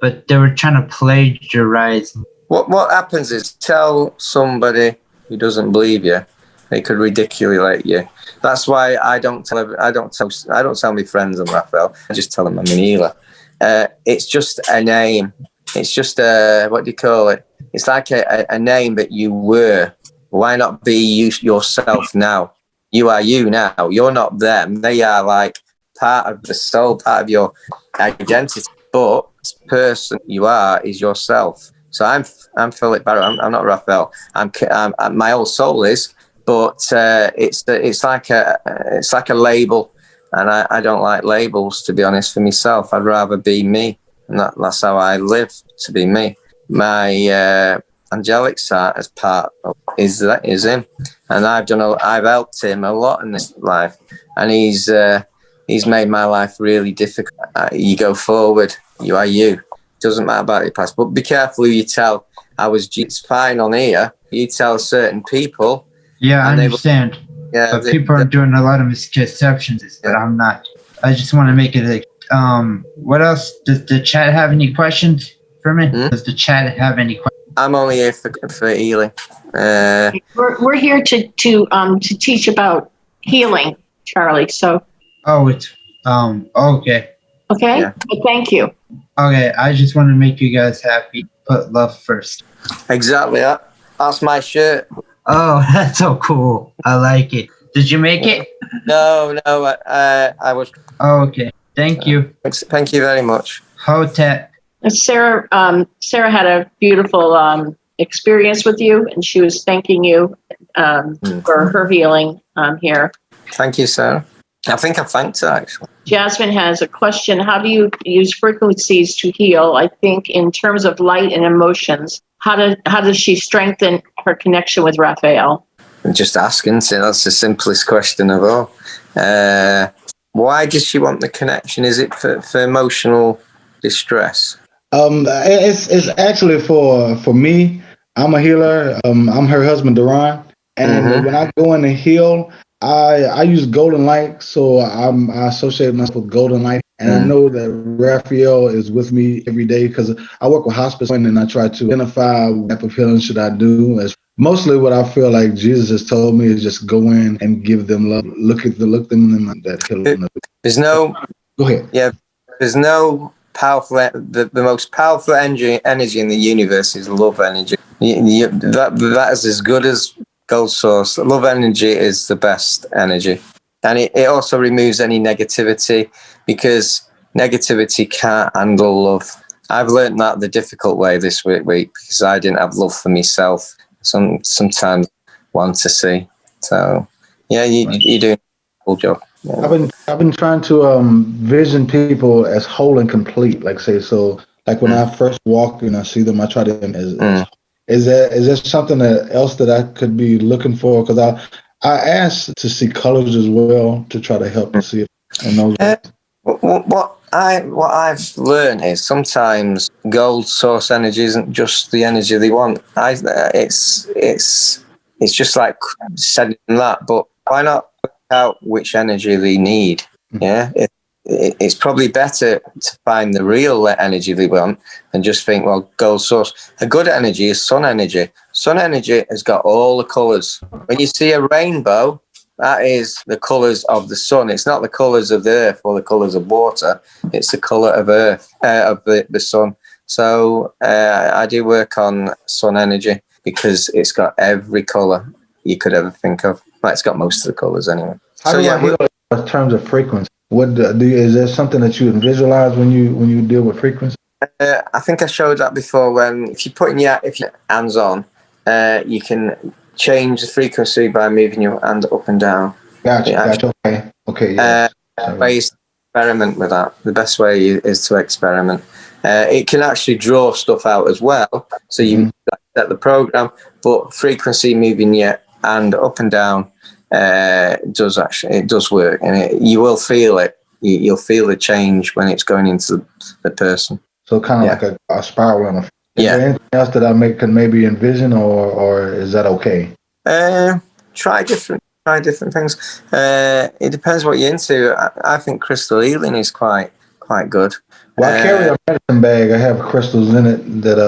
But they were trying to plagiarize. What happens is, tell somebody who doesn't believe you, they could ridiculate you. That's why I don't tell my friends I'm Raphael. I just tell them I'm an healer. It's just a name. It's just what do you call it? It's like a name that you were. Why not be yourself now? You are you now. You're not them. They are like part of the soul, part of your identity. But the person you are is yourself. So I'm Philip Barrow. I'm not Raphael. I'm my whole soul is, but it's like a label, and I don't like labels, to be honest. For myself, I'd rather be me, and that's how I live, to be me. My angelic side as part of is him, and I've helped him a lot in this life, and he's made my life really difficult. You go forward, you are you. Doesn't matter about your past, but be careful who you tell. It's fine on here. You tell certain people. Yeah, I understand. But people are doing a lot of misconceptions, but I'm not. I just want to make it like, what else? Does the chat have any questions for me? Does the chat have any questions? I'm only here for healing. We're here to teach about healing, Charlie. So. Oh, it's okay. Okay. Yeah. Well, thank you. Okay, I just want to make you guys happy. Put love first. Exactly. That's my shirt. Oh, that's so cool. I like it. Did you make it? No. I was. Oh, okay. Thank you. Thank you very much. Hotep. Sarah had a beautiful experience with you, and she was thanking you for her healing here. Thank you, Sarah. I think I thanked her, actually. Jasmine has a question. How do you use frequencies to heal? I think in terms of light and emotions, how does she strengthen her connection with Raphael? Just asking. So that's the simplest question of all. Why does she want the connection? Is it for emotional distress? It's actually for me. I'm a healer. I'm her husband, Duran. And when I go in to heal, I use golden light, so I associate myself with golden light, and I know that Raphael is with me every day because I work with hospice, and I try to identify what type of healing should I do. As mostly what I feel like Jesus has told me is just go in and give them love, look them in that healing. There's no. Go ahead. Yeah, there's no powerful. The most powerful energy in the universe is love energy. That is as good as gold source. Love energy is the best energy. And it also removes any negativity, because negativity can't handle love. I've learned that the difficult way this week because I didn't have love for myself. Sometimes want to see. So yeah, you do a cool job. Yeah. I've been trying to vision people as whole and complete. Like say, so like when I first walk and I see them, I try to is there something else that I could be looking for? Because I asked to see colors as well to try to help to see it in those ways. What I've learned is sometimes gold source energy isn't just the energy they want. It's just like sending that, but why not work out which energy they need? Yeah, it's probably better to find the real energy they want and just think, well, gold source. A good energy is sun energy. Sun energy has got all the colours. When you see a rainbow, that is the colours of the sun. It's not the colours of the earth or the colours of water. It's the colour of earth, of the sun. So I do work on sun energy because it's got every colour you could ever think of. Well, it's got most of the colours anyway. How do I heal in terms of frequency? Is there something that you visualize when you deal with frequency? I think I showed that before. If your hands on, you can change the frequency by moving your hand up and down. Gotcha. Okay. Yeah. Ways to experiment with that. The best way is to experiment. It can actually draw stuff out as well. So you set the program, but frequency moving your hand up and down it does work, and you will feel it. You'll feel the change when it's going into the person. So kind of like a spiral in a. Is there anything else that I can maybe envision, or is that okay? Try different things. It depends what you're into. I think crystal healing is quite good. Well, I carry a medicine bag. I have crystals in it that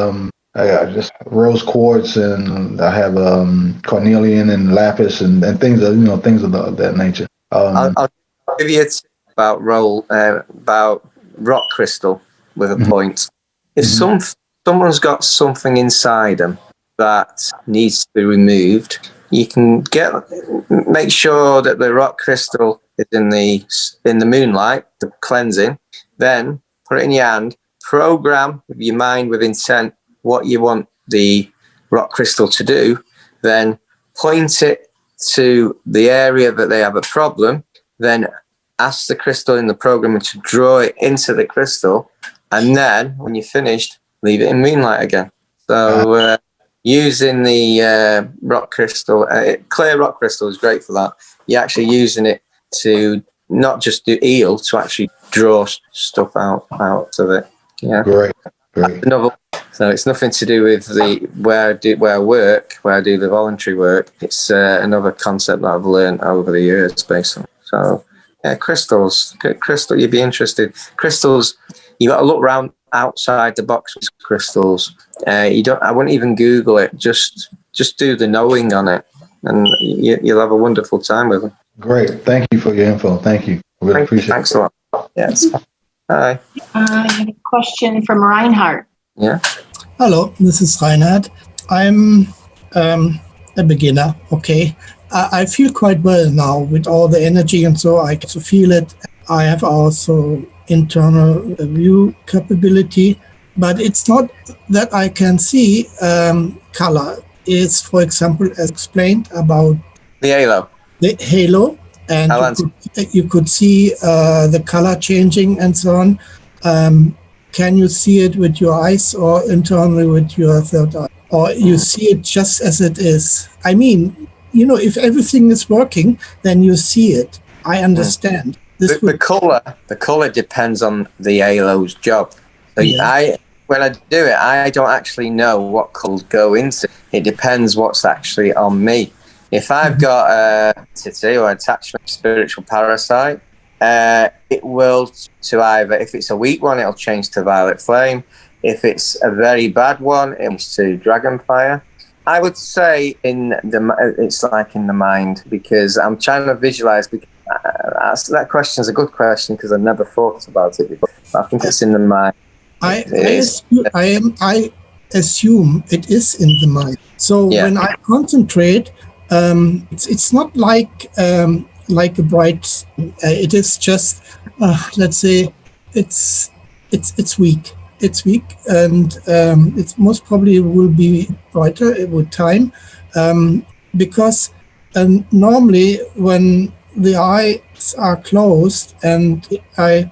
I got just rose quartz, and I have cornelian and lapis and things of that nature. I'll give you a tip about rock crystal with a point. If someone's got something inside them that needs to be removed, you can make sure that the rock crystal is in the moonlight, the cleansing. Then put it in your hand. Program with your mind with intent what you want the rock crystal to do. Then point it to the area that they have a problem. Then ask the crystal in the program to draw it into the crystal. And then when you're finished, leave it in moonlight again. So using the rock crystal, clear rock crystal is great for that. You're actually using it to not just do heal, to actually draw stuff out of it. Yeah, great. So it's nothing to do with where I do the voluntary work. It's another concept that I've learned over the years, basically. So yeah, crystals, you'd be interested. Crystals, you got to look around outside the box with crystals. I wouldn't even Google it. Just do the knowing on it, and you'll have a wonderful time with them. Great. Thank you for your info. Thank you. Really appreciate it. Thanks a lot. Yes. Hi. I have a question from Reinhardt. Yeah. Hello, this is Reinhard. I'm a beginner. Okay. I feel quite well now with all the energy, and so I can feel it. I have also internal view capability, but it's not that I can see color. It's, for example, as explained about the HALO. The HALO, and you could see the color changing and so on. Can you see it with your eyes or internally with your third eye? Or you see it just as it is? I mean, if everything is working, then you see it. I understand. The color depends on the HALO's job. So when I do it, I don't actually know what colors go into. It depends what's actually on me. If I've got a entity or attachment, spiritual parasite, it will to either, if it's a weak one, it'll change to violet flame. If it's a very bad one, it's to dragon fire. I would say it's like in the mind, because I'm trying to visualize. That question is a good question because I've never thought about it before. I think it's in the mind. I assume it is in the mind. So when I concentrate, it's not like like a bright. It is just, let's say, it's weak. It's weak, and it most probably will be brighter with time, because normally when the eyes are closed and I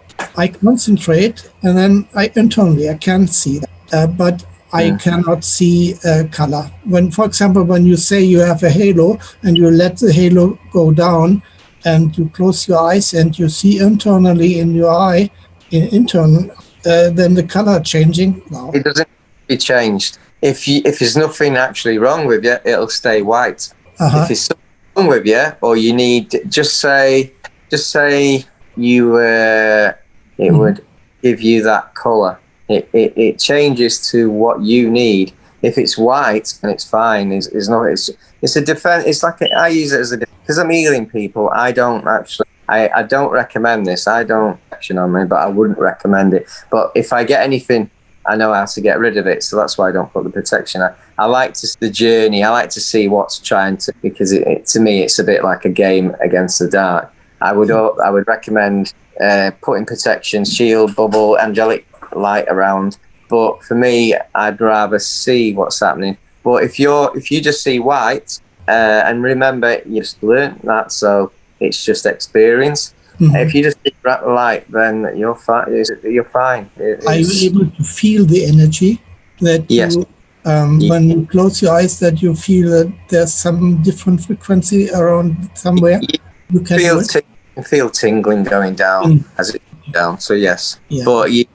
concentrate, and then I can see that, but I cannot see color. When, for example, when you say you have a halo and you let the halo go down, and you close your eyes and you see internally in your eye, then the color changing. No. It doesn't be changed. If there's nothing actually wrong with you, it'll stay white. If there's something wrong with you, or you need, just say you it would give you that color. It changes to what you need. If it's white and it's fine, it's a defense. It's like I use it as a, because I'm healing people. I don't recommend this. I don't action on me, but I wouldn't recommend it. But if I get anything, I know how to get rid of it. So that's why I don't put the protection. I like to see the journey. I like to see what's trying to, because to me it's a bit like a game against the dark. I would recommend putting protection, shield, bubble, angelic light around. But for me, I'd rather see what's happening. But if you just see white, and remember, you just learned that, so it's just experience. If you just see light, then you're fine. You're fine. Are you able to feel the energy that you, when you close your eyes, that you feel that there's some different frequency around somewhere? You can feel tingling going down as it goes down. So yes, but you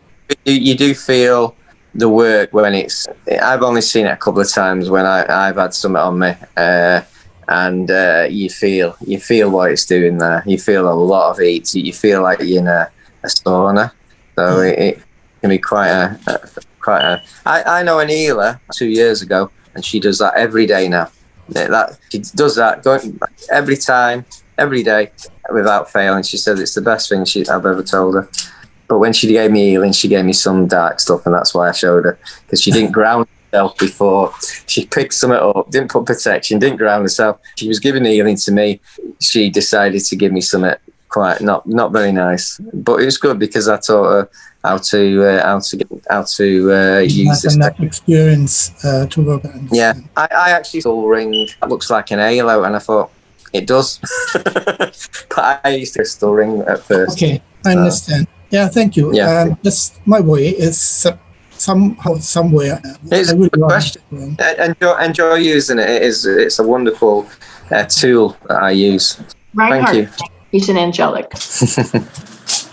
do feel the work when it's. I've only seen it a couple of times when I've had something on me, and you feel what it's doing there. You feel a lot of heat. You feel like you're in a sauna. So it can be quite a. I know an healer 2 years ago, and she does that every day now. She does that going every time, every day, without failing. She said it's the best thing I've ever told her. But when she gave me healing, she gave me some dark stuff, and that's why I showed her, because she didn't ground herself before. She picked something up, didn't put protection, didn't ground herself. She was giving healing to me. She decided to give me something quite not very nice, but it was good because I taught her how to use this. Enough experience to work on. Yeah, I actually saw a ring that looks like an halo, and I thought it does. But I used to crystal ring at first. Okay, I understand. Yeah, thank you. Yeah. Just my way is somehow, somewhere. It's a good question. Enjoy using it. It's a wonderful tool that I use. Thank you. He's an angelic.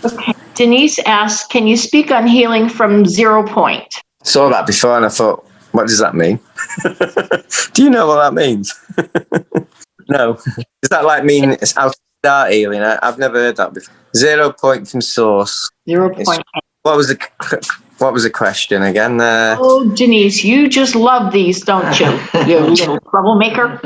Okay. Denise asks, can you speak on healing from 0 point? Saw that before and I thought, what does that mean? Do you know what that means? No. Does that like mean it's how to start healing? I've never heard that before. 0 point from source. 0 point. What was the question again? Oh, Denise, you just love these, don't you? You little troublemaker.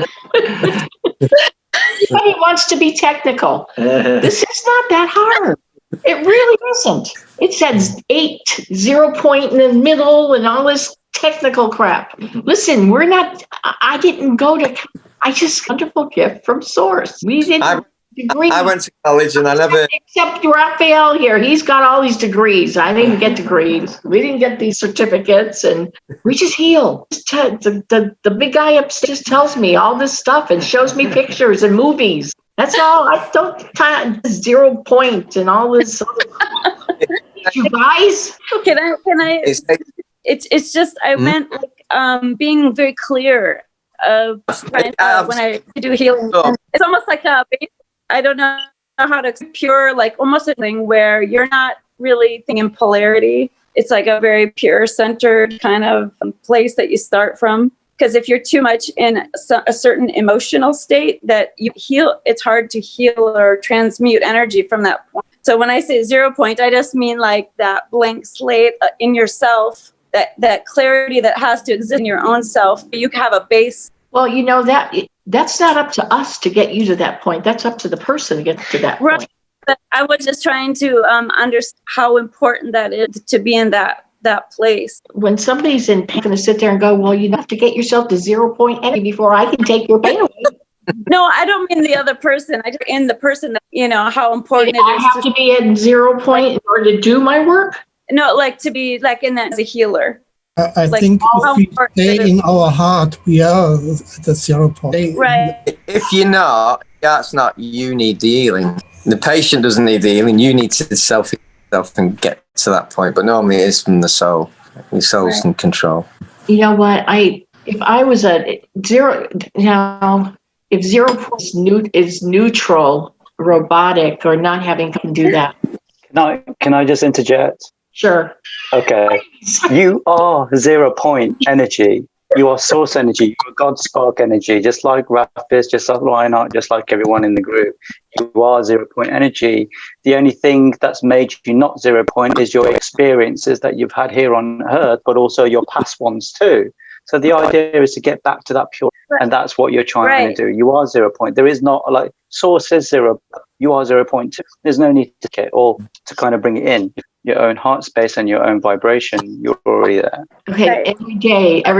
Everybody wants to be technical. This is not that hard. It really isn't. It says 0 point in the middle and all this technical crap. Listen, I didn't go to, I just wonderful gift from source. We didn't. I went to college and I never. Except Raphael here. He's got all these degrees. I didn't get degrees. We didn't get these certificates, and we just heal. The big guy upstairs just tells me all this stuff and shows me pictures and movies. That's all. I don't 0 point and all this. You guys? Can I? It's just I meant like being very clear of when I do healing. It's almost like a. I don't know how to pure, like almost a thing where you're not really thinking polarity. It's like a very pure centered kind of place that you start from. Because if you're too much in a certain emotional state that you heal, it's hard to heal or transmute energy from that point. So when I say 0 point, I just mean like that blank slate in yourself, that clarity that has to exist in your own self. You have a base. Well, you know that's not up to us to get you to that point. That's up to the person to get to that point. But I was just trying to understand how important that is to be in that place. When somebody's in pain, going to sit there and go, well, you have to get yourself to 0 point energy before I can take your pain away. No, I don't mean the other person. I just in the person that, how important it I is have to be at 0 point in order to do my work. No, like to be like in that as a healer. I Like, think how if we important stay it is. in our heart, we are at the 0 point. Right. If you're not, that's not you need the healing. The patient doesn't need the healing. You need to self yourself and get to that point. But normally it is from the soul. Your soul's Right. in control. You know what? If I was at 0, if 0 point is neutral, robotic, or not having to do that. Can I just interject? Sure. Okay. You are 0 point energy. You are source energy. You are God spark energy, just like Raphael, just like Reinhardt, just like everyone in the group. You are 0 point energy. The only thing that's made you not 0 point is your experiences that you've had here on Earth, but also your past ones too. So the idea is to get back to that pure, and that's what you're trying to do. You are 0 point. There is not like source is 0. You are 0 point. There's no need to get or to kind of bring it in. Your own heart space and your own vibration, you're already there. Okay, every day I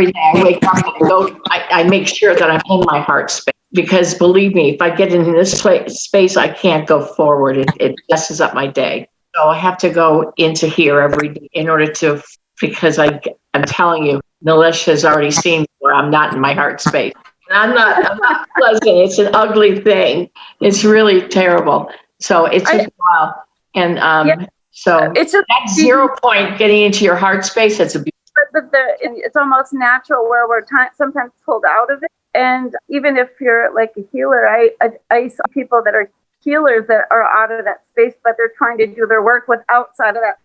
wake up and I make sure that I'm in my heart space, because believe me, if I get in this space, I can't go forward. It messes up my day. So I have to go into here every day in order to, because I'm telling you, Nilesh has already seen where I'm not in my heart space. And I'm not pleasant. It's an ugly thing. It's really terrible. So it took a while. And so it's just that 0 point getting into your heart space, that's a beautiful. But it's almost natural where we're sometimes pulled out of it. And even if you're like a healer, I saw people that are healers that are out of that space, but they're trying to do their work with outside of that.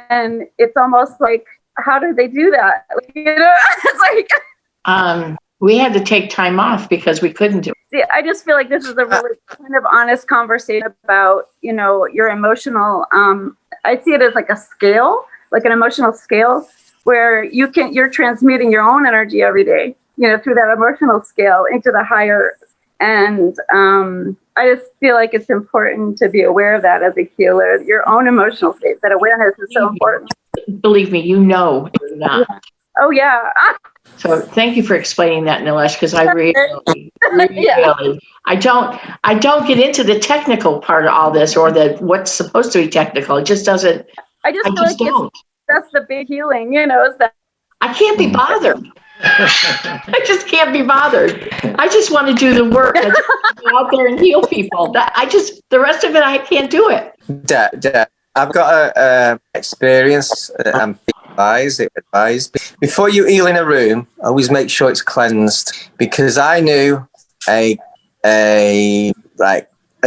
And it's almost like, how do they do that? It's like we had to take time off because we couldn't do it. See, I just feel like this is a really kind of honest conversation about, your emotional, I see it as like a scale, like an emotional scale where you're transmuting your own energy every day, through that emotional scale into the higher. And I just feel like it's important to be aware of that as a healer, your own emotional state. That awareness is so important. Believe me, you're not. Yeah. Oh, yeah. So thank you for explaining that, Nilesh, because I really, I don't get into the technical part of all this or what's supposed to be technical. It just doesn't. I just feel like that's the big healing, is that I can't be bothered. I just can't be bothered. I just want to do the work. I just want to go out there and heal people. The rest of it, I can't do it. Deb, I've got a experience. I'm advised before you heal in a room, always make sure it's cleansed, because I knew a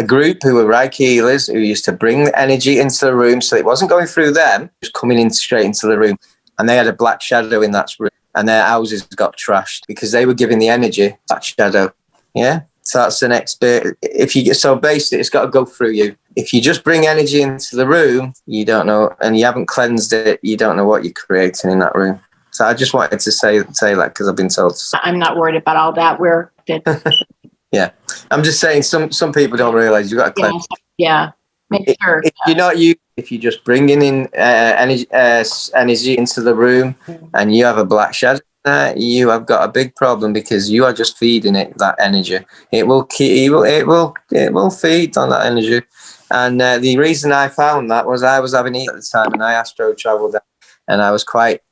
group who were Reiki healers who used to bring the energy into the room, so it wasn't going through them, it was coming in straight into the room, and they had a black shadow in that room, and their houses got trashed because they were giving the energy that shadow. Yeah, so that's an expert. So basically, it's got to go through you. If you just bring energy into the room, you don't know, and you haven't cleansed it, you don't know what you're creating in that room. So I just wanted to say that because I've been told. I'm not worried about all that. Yeah, I'm just saying some people don't realize you got to cleanse. Yeah, make sure. If you're just bringing in energy into the room, and you have a black shadow, you have got a big problem, because you are just feeding it that energy. It will feed on that energy. And the reason I found that was I was having heat at the time, and I astro traveled, and I was quite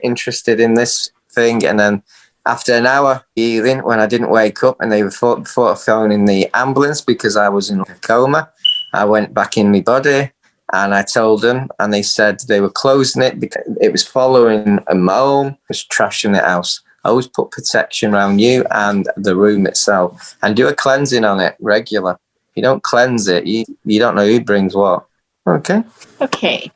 interested in this thing. And then after an hour healing, when I didn't wake up, and they were thought of phoning the ambulance because I was in a coma, I went back in my body, and I told them, and they said they were closing it because it was following a home, it was trashing the house. Always put protection around you and the room itself, and do a cleansing on it regular. You don't cleanse it, you don't know who brings what. Okay. Okay.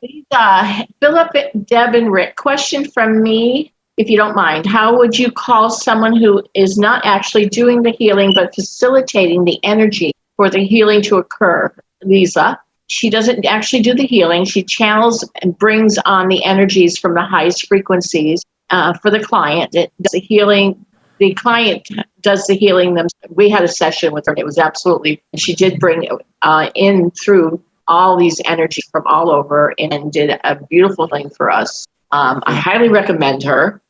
Philip, Deb, and Rick, question from me, if you don't mind. How would you call someone who is not actually doing the healing, but facilitating the energy for the healing to occur? Lisa, she doesn't actually do the healing. She channels and brings on the energies from the highest frequencies for the client. It does the healing. The client does the healing themselves. We had a session with her. It was she did bring in through all these energies from all over and did a beautiful thing for us. I highly recommend her.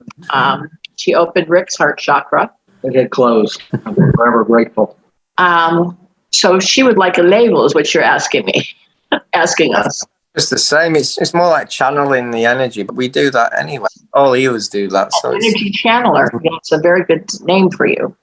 She opened Rick's heart chakra. it had closed. I'm forever grateful. So she would like a label, is what you're asking me, asking us. It's the same. It's more like channeling the energy, but we do that anyway. All healers do that. So Energy channeler. That's a very good name for you.